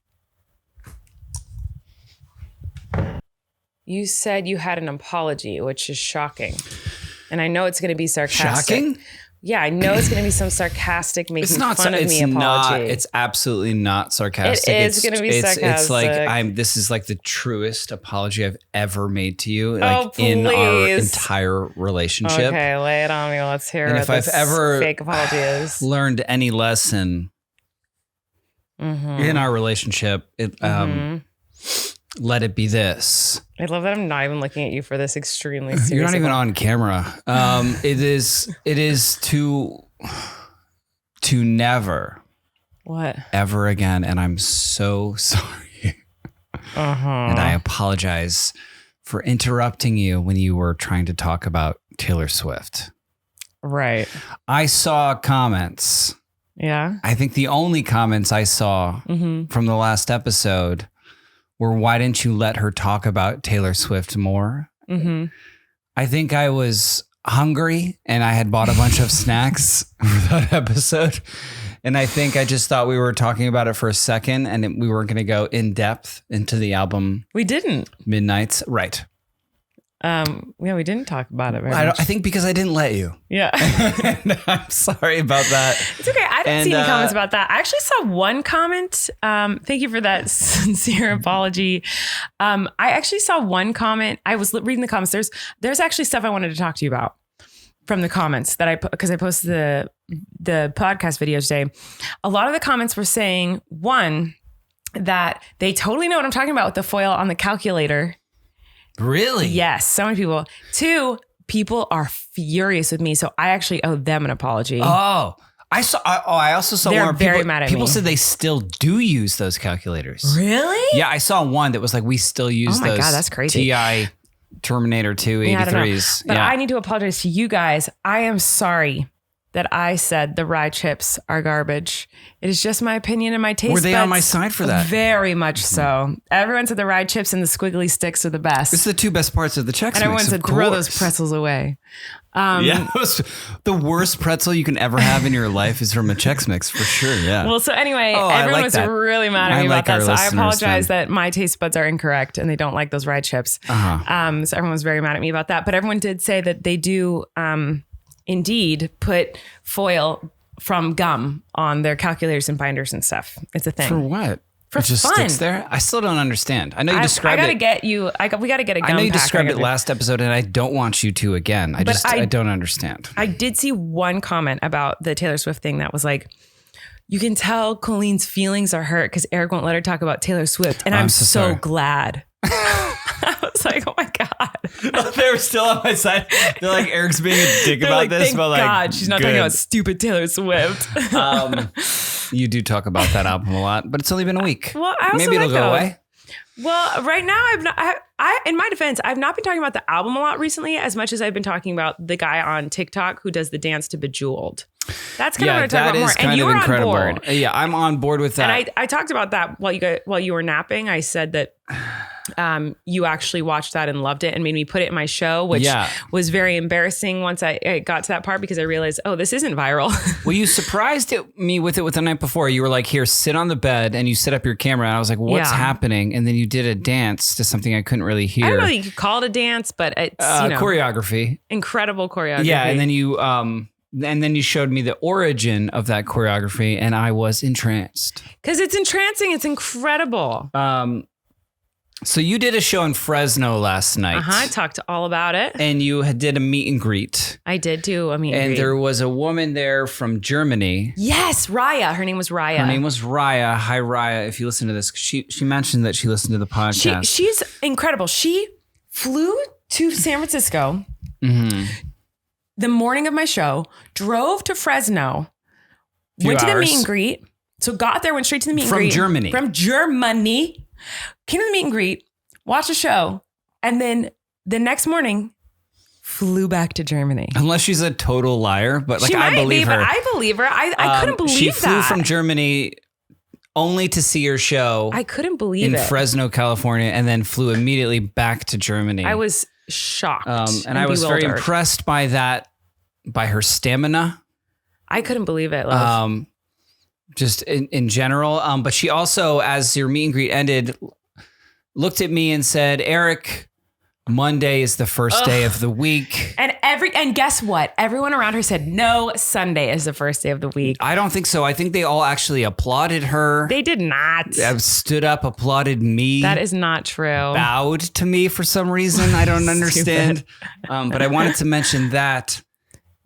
You said you had an apology, which is shocking. And I know it's going to be sarcastic. Shocking? Yeah, I know it's going to be some sarcastic making fun of me apology. It's absolutely not sarcastic. It is going to be sarcastic. It's like this is like the truest apology I've ever made to you, please. in our entire relationship. Okay, lay it on me. Let's hear And what if I've this ever fake apology is. learned any lesson in our relationship, let it be this. I love that I'm not even looking at you for this extremely serious. You're not even on camera. It is to never ever again. And I'm so sorry. And I apologize for interrupting you when you were trying to talk about Taylor Swift. Right. I saw comments. Yeah. I think the only comments I saw from the last episode were, why didn't you let her talk about Taylor Swift more? I think I was hungry and I had bought a bunch of snacks for that episode. And I think I just thought we were talking about it for a second and we weren't going to go in depth into the album. We didn't. Midnights. Right. Yeah, we didn't talk about it very much. I think because I didn't let you. Yeah. I'm sorry about that. It's okay. I didn't see any comments about that. I actually saw one comment. Thank you for that sincere apology. I actually saw one comment. I was reading the comments. There's actually stuff I wanted to talk to you about from the comments that because I posted the podcast video today. A lot of the comments were saying, one, that they totally know what I'm talking about with the foil on the calculator. Really? Yes, so many people. Two, people are furious with me, so I actually owe them an apology. Oh, I also saw They're one where very mad at people me. said they still do use those calculators. Really? Yeah, I saw one that was like, we still use those. Oh my God, that's crazy. TI Terminator 2 Yeah, I don't know. 83s. But I need to apologize to you guys. I am sorry that I said the rye chips are garbage. It is just my opinion and my taste. Were they on buds. my side for that? Very much so. Everyone said the rye chips and the squiggly sticks are the best. It's the two best parts of the Chex Mix. And everyone said throw those pretzels away. Yeah, the worst pretzel you can ever have in your life is from a Chex Mix for sure. Yeah. Well, so anyway, everyone was really mad at me about that. So I apologize that my taste buds are incorrect and they don't like those rye chips. So everyone was very mad at me about that. But everyone did say that they do indeed put foil from gum on their calculators and binders and stuff. It's a thing. For what? For it just fun. sticks there? I still don't understand. I know you described it. We got to get a gum I know you pack. described it last episode and I don't want you to again. I don't understand. I did see one comment about the Taylor Swift thing that was like, you can tell Colleen's feelings are hurt because Erik won't let her talk about Taylor Swift. And I'm so glad. I was like, oh my God. They were still on my side. They're like, Eric's being a dick about like, this. Thank but like, God she's not talking about stupid Taylor Swift. You do talk about that album a lot, but it's only been a week. Well, I also maybe it'll go away. Well, right now in my defense, I've not been talking about the album a lot recently as much as I've been talking about the guy on TikTok who does the dance to Bejeweled. That's kind of what I talk about more. And you were incredible. on board. Yeah, I'm on board with that. And I talked about that while you were napping. I said that you actually watched that and loved it and made me put it in my show, which was very embarrassing once I got to that part because I realized, oh, this isn't viral. Well, you surprised me with the night before. You were like, here, sit on the bed, and you set up your camera. And I was like, what's happening? And then you did a dance to something I couldn't really hear. I don't know that you could call it a dance, but it's choreography. Incredible choreography. Yeah, and then you showed me the origin of that choreography, and I was entranced. Because it's entrancing. It's incredible. So you did a show in Fresno last night. I talked all about it. And you did a meet and greet. I did do a meet and greet. And there was a woman there from Germany. Yes, Raya. Her name was Raya. Hi, Raya. If you listen to this, she mentioned that she listened to the podcast. She's incredible. She flew to San Francisco the morning of my show, drove to Fresno, went to the meet and greet, So got there, went straight to the meet and From greet. Germany. From Germany. Came to the meet and greet, watched a show, and then the next morning flew back to Germany. Unless she's a total liar, but like She I might believe be, her. but I believe her. I couldn't believe she that. flew from Germany only to see her show I couldn't believe in it. Fresno, California, and then flew immediately back to Germany. I was shocked. and I was very bewildered. impressed by that, by her stamina. I couldn't believe it. Love. Just in general. But she also, as your meet and greet ended, looked at me and said, Erik, Monday is the first day of the week. And guess what? Everyone around her said, no, Sunday is the first day of the week. I don't think so. I think they all actually applauded her. They did not. Stood up, applauded me. That is not true. Bowed to me for some reason. I don't understand. But I wanted to mention that.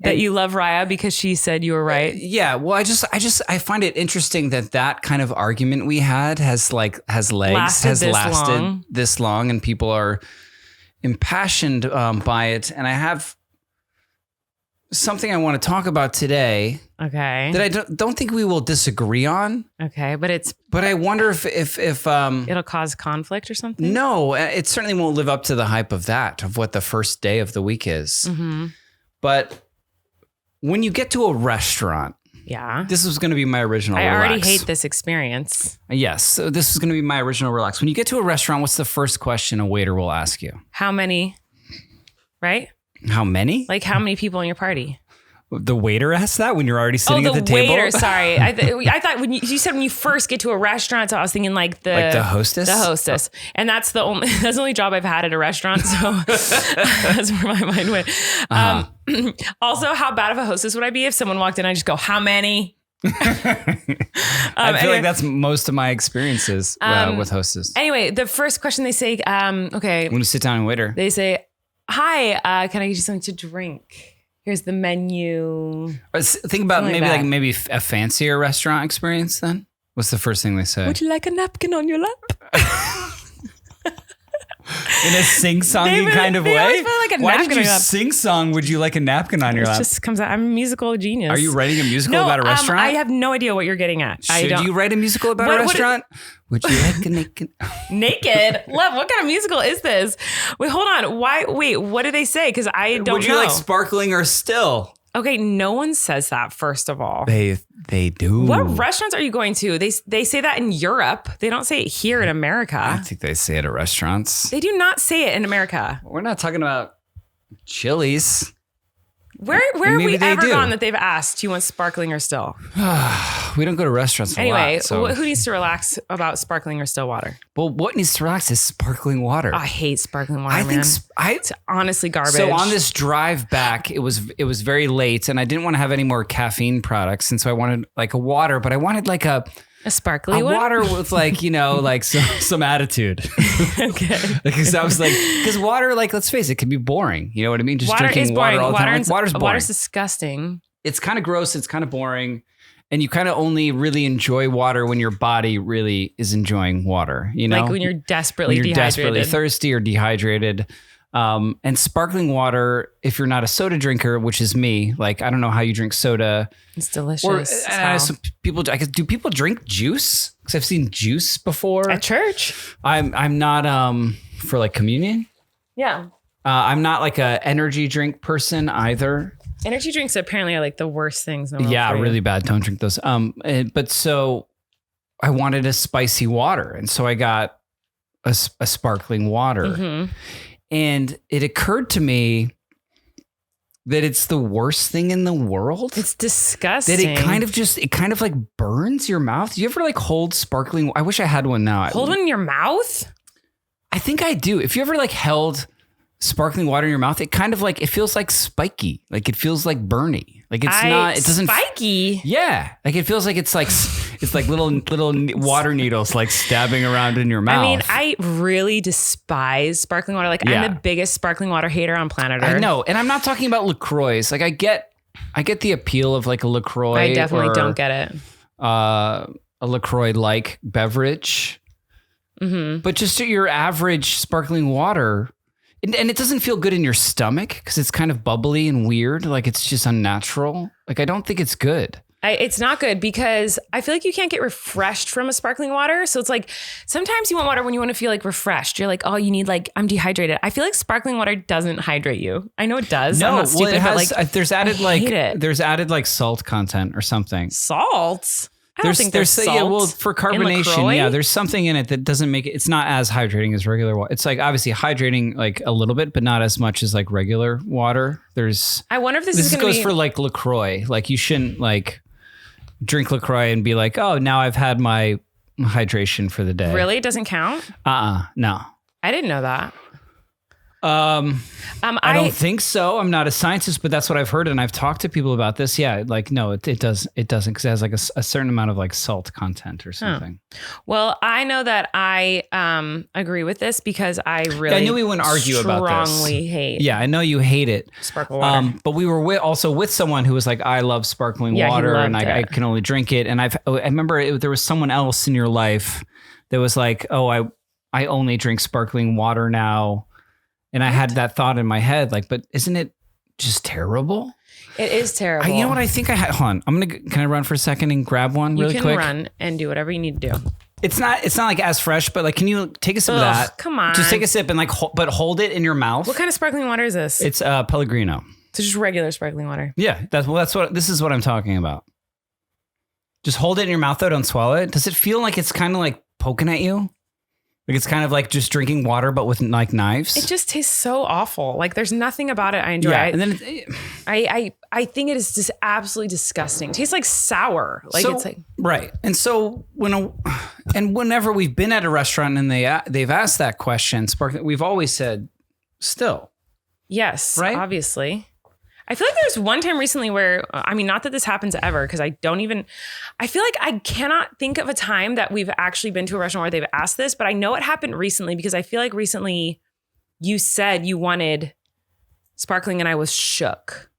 That you love Raya because she said you were right. Yeah. Well, I find it interesting that kind of argument we had has legs, lasted long. this long, and people are impassioned by it. And I have something I want to talk about today Okay. that I don't think we will disagree on. Okay. But I wonder if It'll cause conflict or something? no, it certainly won't live up to the hype of what the first day of the week is. Mm-hmm. But when you get to a restaurant, Yeah. this was going to be my original I relax. already hate this experience. Yes. So this is going to be my original relax. When you get to a restaurant, what's the first question a waiter will ask you? How many? Right? How many? Like how many people in your party? The waiter asks that when you're already sitting at the table? waiter. Sorry. I thought when you said when you first get to a restaurant, so I was thinking like the hostess? The hostess. And that's the only job I've had at a restaurant. So that's where my mind went. Also, how bad of a hostess would I be if someone walked in and I just go, how many? I feel like that's most of my experiences with hostess. Anyway, the first question they say, okay, When you sit down and waiter. they say, hi, can I get you something to drink? Here's the menu. Think about Something like maybe that. a fancier restaurant experience then. What's the first thing they say? Would you like a napkin on your lap? In a sing-songy They kind of they way? always put like a Why napkin did on you your lap. sing-song? Would you like a napkin on your It lap? just comes out. I'm a musical genius. Are you writing a musical about a restaurant? I have no idea what you're getting at. I Should don't. you write a musical about What- a what- restaurant? Would you like a naked? Naked? Love, what kind of musical is this? Wait, hold on. Wait, what do they say? Because I don't Would you know. like sparkling or still? Okay, no one says that, first of all. They do. What restaurants are you going to? They say that in Europe. They don't say it here in I America. think they say it at restaurants. They do not say it in America. We're not talking about Chili's. Where have Maybe we they ever do. gone that they've asked, do you want sparkling or still? We don't go to restaurants a Anyway, lot. So. who needs to relax about sparkling or still water? Well, what needs to relax is sparkling water. I hate sparkling water, I man. think It's honestly garbage. So on this drive back, it was very late, and I didn't want to have any more caffeine products, and so I wanted like a water, but I wanted like a sparkly one? water with like like some attitude. Okay. Because I was like, because water, like let's face it, can be boring. You know what I mean? Just Water drinking is water boring. all the time. Like, water's boring. Water's disgusting. It's kind of gross. It's kind of boring. And you kind of only really enjoy water when your body really is enjoying water, you know? Like when you're desperately when you're dehydrated. desperately thirsty or dehydrated. And sparkling water, if you're not a soda drinker, which is me, like, I don't know how you drink soda. It's delicious. Or It's and how- some people, do people drink juice? Because I've seen juice before. At church. I'm not for like communion. Yeah. I'm not like a energy drink person either. Energy drinks apparently are like the worst things in the world. Yeah, for you. really bad. Don't drink those. But so I wanted a spicy water, and so I got a sparkling water. Mm-hmm. And it occurred to me that it's the worst thing in the world. It's disgusting. That it kind of like burns your mouth. Do you ever like hold sparkling? I wish I had one now. Hold one in your mouth? I think I do. If you ever like held sparkling water in your mouth, it kind of like, it feels like spiky. Like it feels like burny. Like it doesn't. Spiky? Yeah. Like it feels like it's like little water needles like stabbing around in your mouth. I mean, I really despise sparkling water. Like Yeah. I'm the biggest sparkling water hater on planet Earth. I know. And I'm not talking about LaCroix. Like I get the appeal of like a LaCroix. I definitely or, don't get it. A LaCroix-like beverage. Mm-hmm. But just your average sparkling water, and it doesn't feel good in your stomach because it's kind of bubbly and weird. Like it's just unnatural. Like I don't think it's good. It's not good because I feel like you can't get refreshed from a sparkling water. So it's like sometimes you want water when you want to feel like refreshed. You're like, oh, you need like, I'm dehydrated. I feel like sparkling water doesn't hydrate you. I know it does. No, I'm not stupid, it has, but like there's added there's like salt content or something. salt. I don't think there's salt. Yeah, well, for carbonation, LaCroix? there's something in it that doesn't make it. It's not as hydrating as regular water. It's like obviously hydrating like a little bit, but not as much as like regular water. I wonder if this goes be for like LaCroix. Like you shouldn't like drink LaCroix and be like, oh, now I've had my hydration for the day. Really? It doesn't count? No. I didn't know that. I don't think so. I'm not a scientist, but that's what I've heard, and I've talked to people about this. Yeah, like no, it doesn't because it has like a certain amount of like salt content or something. Well, I know that I agree with this because I really I knew we wouldn't argue about this. Strongly hate. Yeah, I know you hate it. Sparkling water. But we were also with someone who was like, I love sparkling water, and I can only drink it. And I remember there was someone else in your life that was like, oh, I only drink sparkling water now. And I had that thought in my head, like, but isn't it just terrible? It is terrible. You know what I think I had? Hold on. Can I run for a second and grab one really quick? You can run and do whatever you need to do. It's not like as fresh, but like, can you take a sip of that? Come on. Just take a sip and like, but hold it in your mouth. What kind of sparkling water is this? It's Pellegrino. So just regular sparkling water. Yeah, this is what I'm talking about. Just hold it in your mouth though, don't swallow it. Does it feel like it's kind of like poking at you? Like it's kind of like just drinking water, but with like knives. It just tastes so awful. Like there's nothing about it I enjoy. Yeah, and then I think it is just absolutely disgusting. It tastes like sour. Like it's like right. And so whenever we've been at a restaurant and they've asked that question, sparkling, we've always said still. Yes, right? Obviously. I feel like there's one time recently where, I mean, not that this happens ever, because I feel like I cannot think of a time that we've actually been to a restaurant where they've asked this, but I know it happened recently because I feel like recently you said you wanted sparkling and I was shook.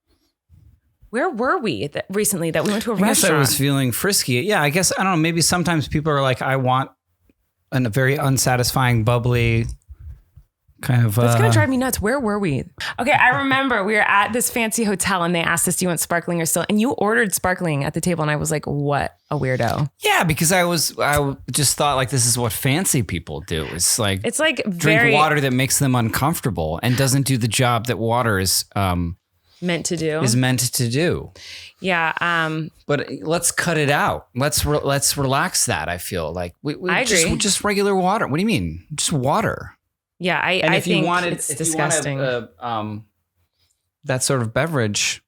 Where were we recently that we went to a restaurant? I guess I was feeling frisky. Yeah, I guess, I don't know, maybe sometimes people are like, I want a very unsatisfying, bubbly kind of. That's going to drive me nuts. Where were we? Okay, I remember we were at this fancy hotel and they asked us, do you want sparkling or still? And you ordered sparkling at the table and I was like, what a weirdo. Yeah, because I just thought like this is what fancy people do. It's like drink water that makes them uncomfortable and doesn't do the job that water is meant to do. Yeah. But let's cut it out. Let's relax that. I feel like I agree. Just regular water. What do you mean? Just water. Yeah, I think it's disgusting. That sort of beverage.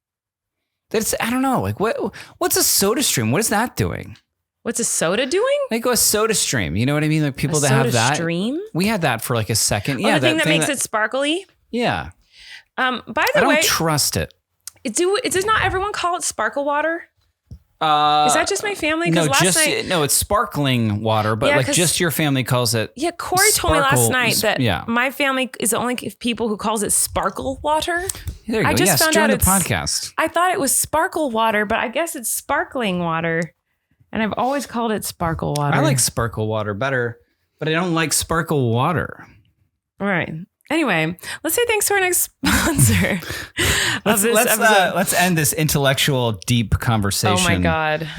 I don't know. Like what's a soda stream? What is that doing? What's a soda doing? Like a soda stream. You know what I mean? Like people that have that. Stream? We had that for like a second. Yeah, the thing that makes it sparkly. Yeah. By the way, I don't trust it. Does not everyone call it sparkle water? Is that just my family? No, it's sparkling water, but like just your family calls it. Yeah, Corey told me last night that my family is the only people who calls it sparkle water. There you go. I just found out the podcast. I thought it was sparkle water, but I guess it's sparkling water, and I've always called it sparkle water. I like sparkle water better, but I don't like sparkle water. All right. Anyway, let's say thanks to our next sponsor. Let's end this intellectual, deep conversation. Oh my God.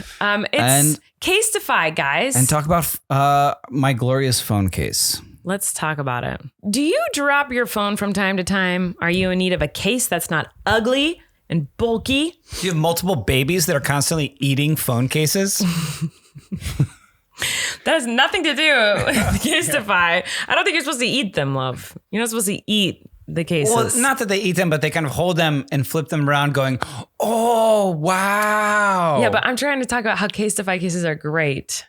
It's Casetify, guys. And talk about my glorious phone case. Let's talk about it. Do you drop your phone from time to time? Are you in need of a case that's not ugly and bulky? Do you have multiple babies that are constantly eating phone cases? That has nothing to do with Casetify. I don't think you're supposed to eat them, love. You're not supposed to eat the cases. Well, not that they eat them, but they kind of hold them and flip them around going, oh, wow. Yeah, but I'm trying to talk about how Casetify cases are great.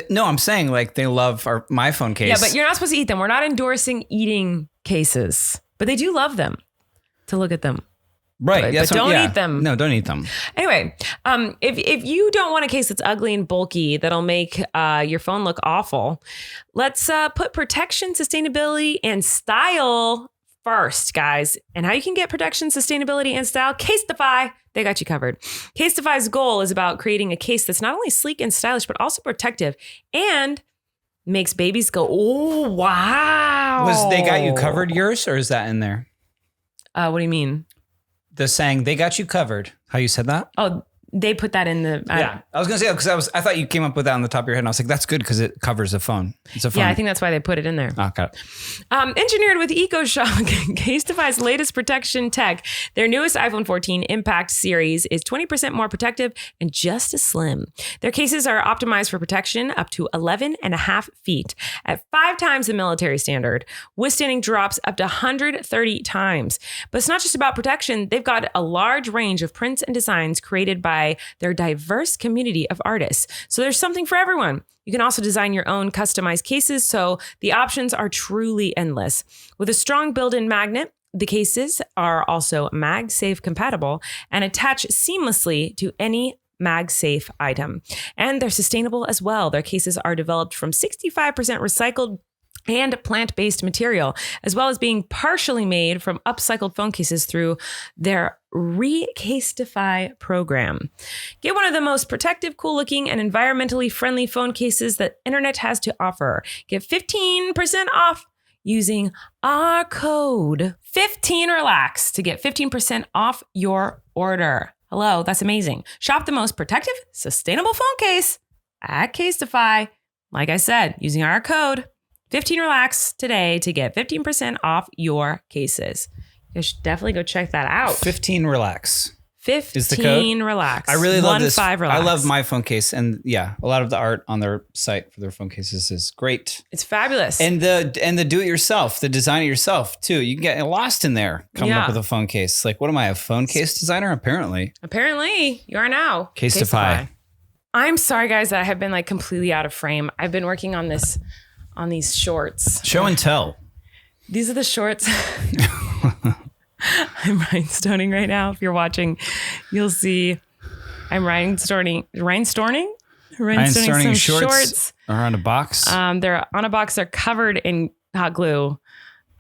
No, I'm saying like they love my phone case. Yeah, but you're not supposed to eat them. We're not endorsing eating cases, but they do love them to look at them. Right. But don't eat them. No, don't eat them. Anyway, if you don't want a case that's ugly and bulky that'll make your phone look awful, let's put protection, sustainability, and style first, guys. And how you can get protection, sustainability, and style? Casetify. They got you covered. Casetify's goal is about creating a case that's not only sleek and stylish, but also protective and makes babies go, oh, wow. Was they got you covered yours, or is that in there? What do you mean? The saying, they got you covered. How you said that? Oh, They put that in the... Yeah, I was gonna say because I thought you came up with that on the top of your head, and I was like, that's good because it covers a phone. It's a phone. Yeah, I think that's why they put it in there. Oh, got it. Engineered with EcoShock, Casetify's latest protection tech. Their newest iPhone 14 Impact series is 20% more protective and just as slim. Their cases are optimized for protection up to 11.5 feet at 5 times the military standard, withstanding drops up to 130 times. But it's not just about protection. They've got a large range of prints and designs created by their diverse community of artists. So there's something for everyone. You can also design your own customized cases, so the options are truly endless. With a strong built-in magnet, the cases are also MagSafe compatible and attach seamlessly to any MagSafe item. And they're sustainable as well. Their cases are developed from 65% recycled and plant-based material, as well as being partially made from upcycled phone cases through their Recasetify program. Get one of the most protective, cool-looking, and environmentally friendly phone cases that internet has to offer. Get 15% off using our code 15RELAX to get 15% off your order. Hello, that's amazing. Shop the most protective, sustainable phone case at Casetify. Like I said, using our code 15RELAX today to get 15% off your cases. You should definitely go check that out. 15RELAX. 15 is the code. Relax. I really love this. 15 Relax. I love my phone case, and yeah, a lot of the art on their site for their phone cases is great. It's fabulous. And the do it yourself, the design it yourself too. You can get lost in there coming up with a phone case. Like, what am I, a phone case designer? Apparently you are now. Casetify. I'm sorry, guys, that I have been like completely out of frame. I've been working on these shorts. Show and tell. These are the shorts. I'm rhinestoning right now. If you're watching, you'll see I'm rhinestoning some shorts. Are on a box. They're on a box. They're covered in hot glue.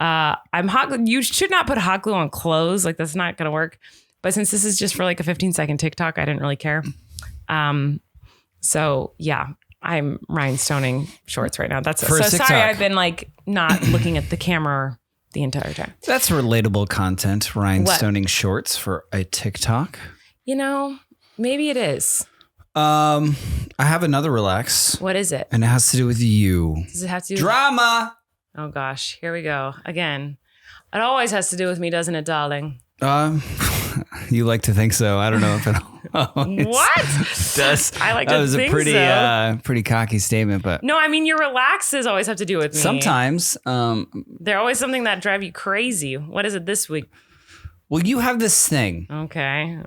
You should not put hot glue on clothes. Like, that's not going to work. But since this is just for like a 15-second TikTok, I didn't really care. So yeah, I'm rhinestoning shorts right now. That's for so TikTok. Sorry. I've been like not looking at the camera the entire time. That's relatable content. Rhinestoning shorts for a TikTok. You know, maybe it is. I have another relax. What is it? And it has to do with you. Does it have to do drama? Oh gosh, here we go again. It always has to do with me, doesn't it, darling? You like to think so. I don't know if it what does. I like that to was think a pretty so. Pretty cocky statement, but no, I mean your relaxes always have to do with me. Sometimes they're always something that drive you crazy. What is it this week? Well, you have this thing. Okay.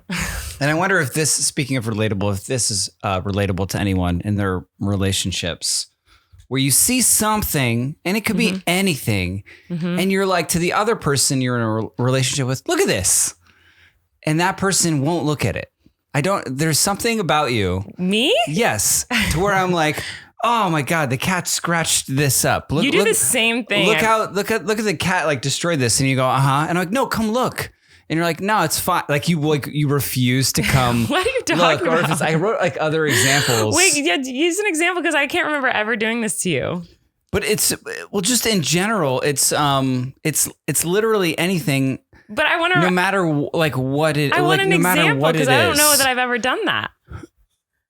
And I wonder if this, speaking of relatable, if this is relatable to anyone in their relationships, where you see something and it could be anything, and you're like to the other person you're in a relationship with, look at this. And that person won't look at it. There's something about you. Me? Yes. To where I'm like, oh my God, the cat scratched this up. You do the same thing. Look at the cat like destroyed this. And you go, and I'm like, no, come look. And you're like, no, it's fine. Like you refuse to come. What are you talking about? Or if I wrote like other examples. Wait, use an example because I can't remember ever doing this to you. But just in general, it's literally anything. But I want to. No matter like what it. I want an example because I don't know that I've I've ever done that.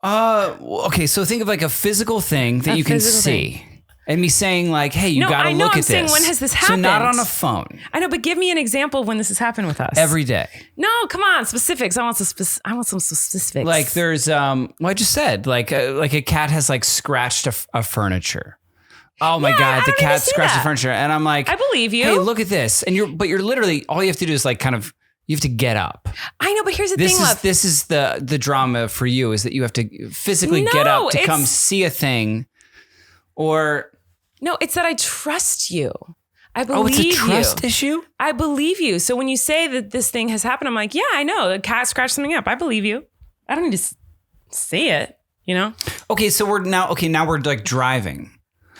Okay, so think of like a physical thing that you can see. And me saying like, hey, you got to look at this. I'm saying, when has this happened? So not on a phone. I know, but give me an example of when this has happened with us. Every day. No, come on, specifics. I want some specifics. Like there's, well, I just said, like a cat has like scratched a furniture. Oh my God, the cat scratched the furniture. And I'm like, I believe you. Hey, look at this. And you're literally, all you have to do is like kind of, you have to get up. I know, but here's the thing, love. This is the drama for you, is that you have to physically get up to come see a thing. Or... No, it's that I trust you. I believe you. Oh, it's a trust issue? I believe you. So when you say that this thing has happened, I'm like, yeah, I know. The cat scratched something up. I believe you. I don't need to see it, you know? Okay, so now we're like driving.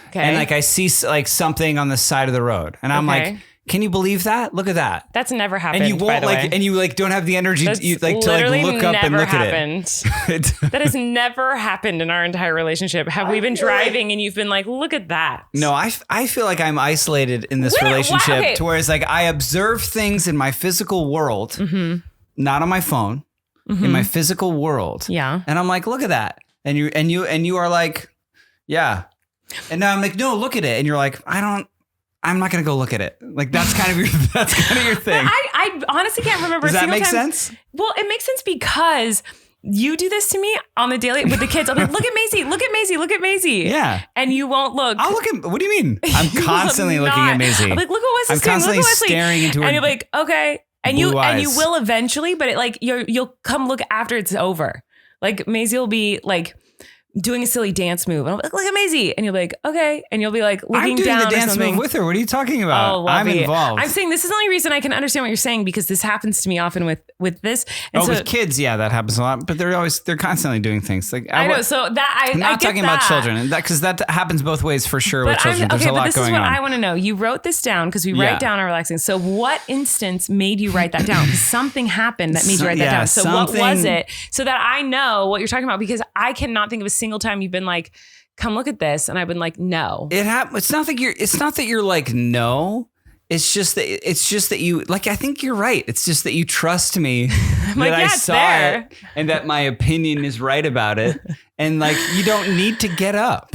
Okay. And like I see like something on the side of the road. And I'm like, can you believe that? Look at that. That's never happened. And you won't and you like don't have the energy to like look up and look at it. That has never happened in our entire relationship. Have we been driving and you've been like, look at that? No, I feel like I'm isolated in this relationship to where it's like I observe things in my physical world, not on my phone. in my physical world. Yeah. And I'm like, look at that. And you are like, yeah. And now I'm like, no, look at it. And you're like, I'm not going to go look at it. Like that's kind of your thing. I honestly can't remember. Does that make sense? Well, it makes sense because you do this to me on the daily with the kids. I'm like, look at Maisie, look at Maisie, look at Maisie. Yeah. And you won't look. I'll look at, what do you mean? I'm constantly looking at Maisie. I'm like, look what Wesley's doing. I'm constantly staring into her. And you're like, okay. And you will eventually, but it like you'll come look after it's over. Like Maisie will be like doing a silly dance move. And I'm like, look at Maisie. And you'll be like, okay. And you'll be like looking down. I'm doing the dance move with her. What are you talking about? Oh, I'm involved. I'm saying this is the only reason I can understand what you're saying because this happens to me often with this. And so, with kids, yeah, that happens a lot. But they're constantly doing things. Like I know. So that I'm not talking about children, because that happens both ways for sure with children. There's a lot going on. This is what I want to know. You wrote this down because we write down our relaxing. So what instance made you write that down? Because something happened that made you write that down. So what was it? So that I know what you're talking about because I cannot think of a single time you've been like, come look at this, and I've been like, no. It's not that you're like, no. It's just that you like. I think you're right. It's just that you trust me that like, I saw it and that my opinion is right about it, and like you don't need to get up.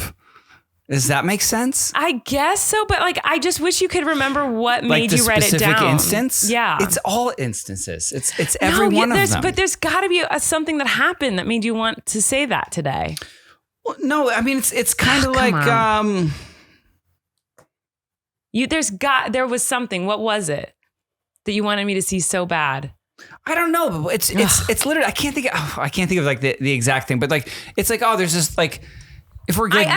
Does that make sense? I guess so, but like I just wish you could remember what made you write it down. Specific instance? Yeah, it's all instances. It's every one of them. But there's got to be something that happened that made you want to say that today. Well, no, I mean it's kind of like there was something. What was it that you wanted me to see so bad? I don't know, but it's literally I can't think of like the exact thing, but like it's like there's just like if we're getting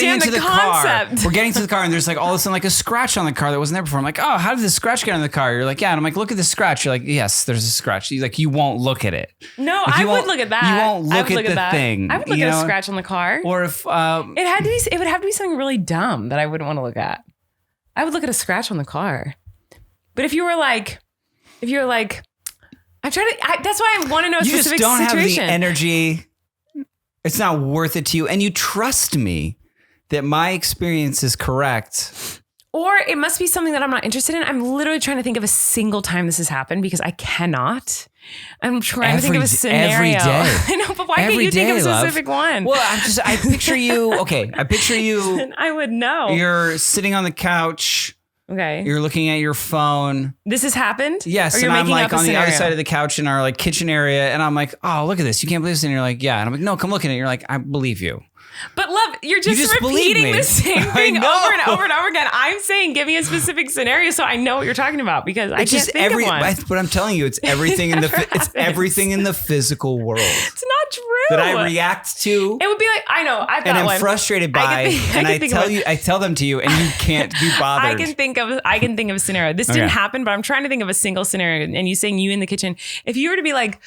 into the car, we're getting to the car and there's like all of a sudden like a scratch on the car that wasn't there before. I'm like, oh, how did this scratch get on the car? You're like, yeah, and I'm like, look at the scratch. You're like, yes, there's a scratch. You won't look at it. No, like, I would look at that. You won't look at the thing. I would look at a scratch on the car. Or if it would have to be something really dumb that I wouldn't want to look at. I would look at a scratch on the car. But if you're like, that's why I want to know a specific situation. You just don't have the energy. It's not worth it to you. And you trust me that my experience is correct. Or it must be something that I'm not interested in. I'm literally trying to think of a single time this has happened because I cannot. I'm trying to think of a scenario. Every day. I know, but why can't you think of a specific one? Well, I picture you. Okay, I picture you. I would know. You're sitting on the couch. Okay. You're looking at your phone. This has happened? Yes. And I'm like on the other side of the couch in our like kitchen area. And I'm like, oh, look at this. You can't believe this. And you're like, yeah. And I'm like, no, come look at it. You're like, I believe you. But love, you're just repeating the same thing over and over and over again. I'm saying, give me a specific scenario so I know what you're talking about because I can't think of one. But I'm telling you, it's everything it's everything in the physical world. It's not true. That I react to. It would be like, I know, I've got one. And I'm frustrated by, I tell them to you, and you can't be bothered. I can think of a scenario. This didn't happen, but I'm trying to think of a single scenario. And you saying you in the kitchen, if you were to be like,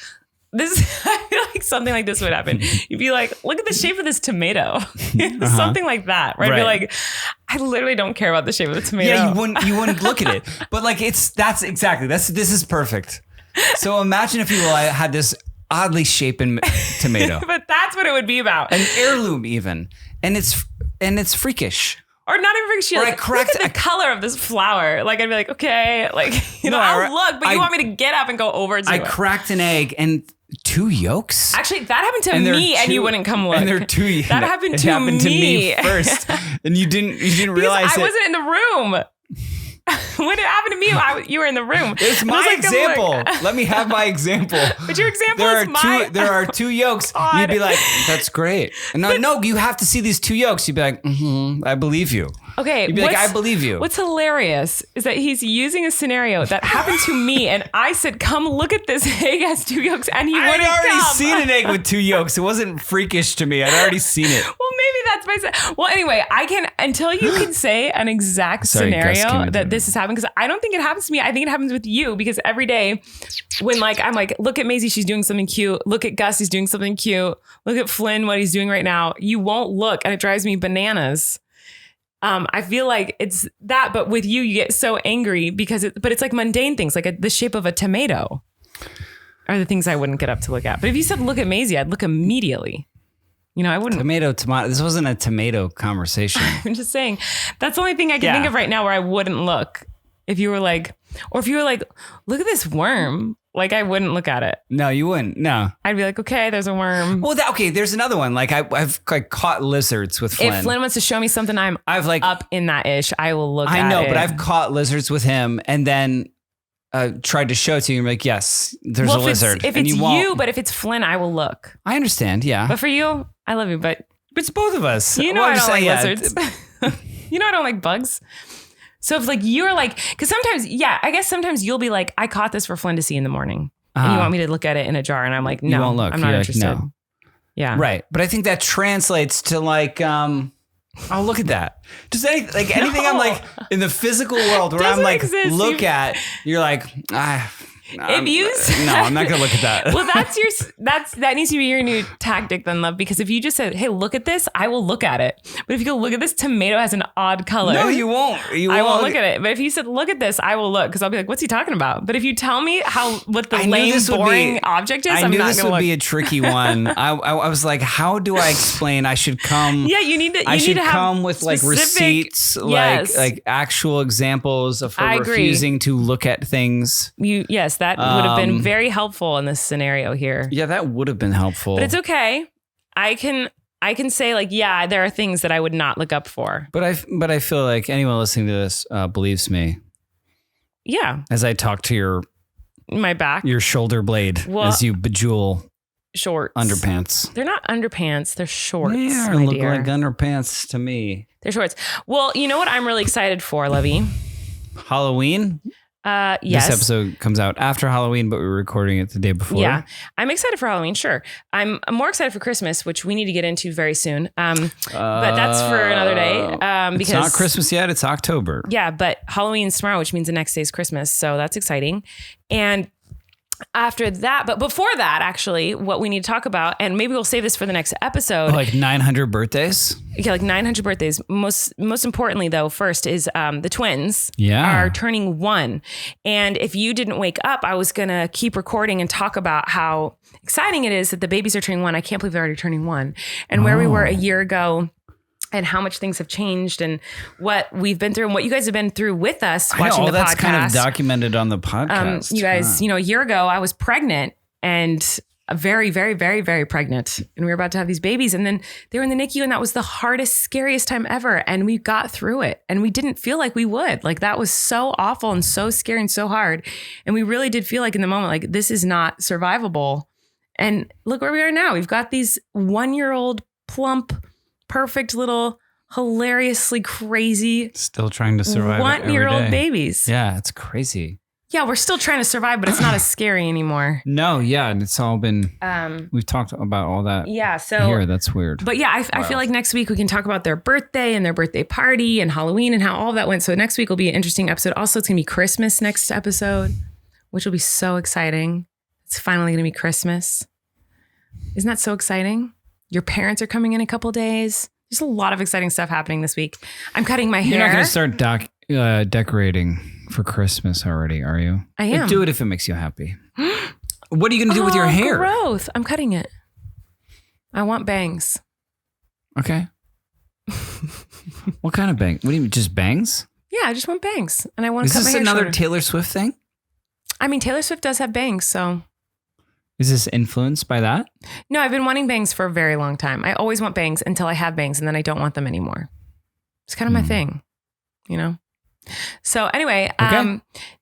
I feel like something like this would happen. You'd be like, look at the shape of this tomato. Something like that, right? Be like, I literally don't care about the shape of the tomato. Yeah, you wouldn't look at it. But like this is perfect. So imagine if you had this oddly shapen tomato. But that's what it would be about. An heirloom even. And it's freakish. Or not even freakish. Like, look at the color of this flower. Like I'd be like, okay, like I'll look, but you want me to get up and go over to it. I cracked an egg and 2 yolks. Actually, that happened to me, and you wouldn't come look. And there are 2. That happened to me first, and you didn't realize it. I wasn't in the room. When it happened to me, you were in the room. It's my example. Let me have my example. But your example is mine. There are 2 yolks. God. You'd be like, that's great. And no, you have to see these 2 yolks. You'd be like, I believe you. Okay. You'd be like, I believe you. What's hilarious is that he's using a scenario that happened to me, and I said, come look at this egg has 2 yolks, and he wouldn't come. I'd already seen an egg with 2 yolks. It wasn't freakish to me. I'd already seen it. Well, maybe that's my... Well, anyway, until you can say an exact scenario that this has happened, because I don't think it happens to me. I think it happens with you, because every day when I'm like, look at Maisie, she's doing something cute. Look at Gus, he's doing something cute. Look at Flynn, what he's doing right now. You won't look, and it drives me bananas. I feel like it's that, but with you get so angry because it's like mundane things, like the shape of a tomato are the things I wouldn't get up to look at. But if you said, look at Maisie, I'd look immediately. I wouldn't. Tomato. This wasn't a tomato conversation. I'm just saying that's the only thing I can think of right now where I wouldn't look. If you were like, look at this worm. Like I wouldn't look at it. No, you wouldn't. No. I'd be like, okay, there's a worm. Well, okay. There's another one. Like I've like caught lizards with Flynn. If Flynn wants to show me something, I've like up in that ish. I will look at it. I know, but I've caught lizards with him and then tried to show it to you and be like, yes, there's a lizard. If and it's you, but if it's Flynn, I will look. I understand. Yeah. But for you, I love you. But it's both of us. You know Well, I don't like yeah. lizards. You know I don't like bugs. So if like you're like, because sometimes, I guess sometimes you'll be like, I caught this for Flynn to see in the morning. And you want me to look at it in a jar. And I'm like, no, you won't look. I'm not You're interested. Like, no. Yeah. Right. But I think that translates to like, oh, look at that. Just anything I'm like in the physical world where I'm like, look at, you're like, if you no, I'm not gonna look at that. Well, that needs to be your new tactic then, love. Because if you just said, "Hey, look at this," I will look at it. But if you go, "Look at this tomato has an odd color," no, you won't. I won't look at it. But if you said, "Look at this," I will look because I'll be like, "What's he talking about?" But if you tell me what the lame, boring object is, I'm not gonna look. I knew this would be a tricky one. I was like, how do I explain? I should come. Yeah, you need to. I should have come with like receipts, like actual examples of refusing to look at things. Yes, that would have been very helpful in this scenario here. Yeah, that would have been helpful. But it's okay. I can say like, yeah, there are things that I would not look up for. But I feel like anyone listening to this believes me. Yeah. As I talk to my back, your shoulder blade, as you bejewel shorts, underpants. They're not underpants. They're shorts. Yeah, they look like underpants to me. They're shorts. Well, you know what I'm really excited for, Lovey? Halloween. Yes. This episode comes out after Halloween, but we're recording it the day before. Yeah. I'm excited for Halloween, sure. I'm more excited for Christmas, which we need to get into very soon. But that's for another day. Because it's not Christmas yet, it's October. Yeah, but Halloween's tomorrow, which means the next day is Christmas. So that's exciting. And after that, but before that, actually, what we need to talk about, and maybe we'll save this for the next episode. Like 900 birthdays? Yeah, like 900 birthdays. Most importantly, though, first is the twins are turning 1. And if you didn't wake up, I was going to keep recording and talk about how exciting it is that the babies are turning 1. I can't believe they're already turning 1. And where we were a year ago. And how much things have changed and what we've been through and what you guys have been through with us watching the podcast. That's kind of documented on the podcast. You guys, a year ago I was pregnant and very, very, very, very pregnant. And we were about to have these babies. And then they were in the NICU and that was the hardest, scariest time ever. And we got through it and we didn't feel like we would. Like that was so awful and so scary and so hard. And we really did feel like in the moment, like this is not survivable. And look where we are now. We've got these 1-year-old plump, perfect little hilariously crazy still trying to survive 1-year-old babies. Yeah, it's crazy. Yeah, we're still trying to survive, but it's not as scary anymore. No, yeah, and it's all been we've talked about all that. Yeah, so here, that's weird. But yeah, I feel like next week we can talk about their birthday and their birthday party and Halloween and how all that went. So next week will be an interesting episode. Also, it's gonna be Christmas next episode, which will be so exciting. It's finally gonna be Christmas. Isn't that so exciting? Your parents are coming in a couple days. There's a lot of exciting stuff happening this week. I'm cutting my hair. You're not going to start decorating for Christmas already, are you? I am. Do it if it makes you happy. What are you going to do with your hair? Growth. I'm cutting it. I want bangs. Okay. What kind of bangs? What do you mean? Just bangs? Yeah, I just want bangs. And I want to cut my hair. Is this another shorter. Taylor Swift thing? I mean, Taylor Swift does have bangs, so... Is this influenced by that? No, I've been wanting bangs for a very long time. I always want bangs until I have bangs and then I don't want them anymore. It's kind of my thing, you know? So anyway,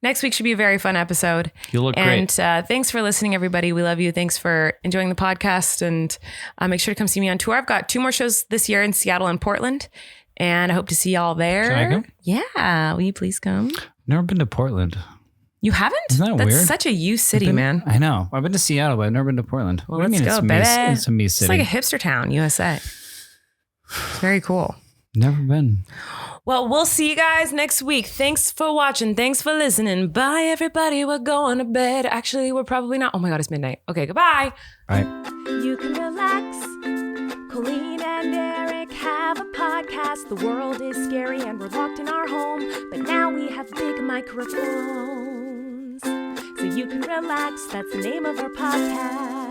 next week should be a very fun episode. You look great. And thanks for listening, everybody. We love you. Thanks for enjoying the podcast. And make sure to come see me on tour. I've got 2 more shows this year in Seattle and Portland. And I hope to see y'all there. Can I come? Yeah. Will you please come? Never been to Portland. You haven't? Isn't that weird? That's such a you city, man. I know. I've been to Seattle, but I've never been to Portland. Well, let's go, baby. It's a me city. It's like a hipster town, USA. It's very cool. Never been. Well, we'll see you guys next week. Thanks for watching. Thanks for listening. Bye, everybody. We're going to bed. Actually, we're probably not. Oh my God, it's midnight. Okay, goodbye. Bye. You can relax. Colleen and Erik have a podcast. The world is scary and we're locked in our home. But now we have big microphones. So you can relax. That's the name of our podcast.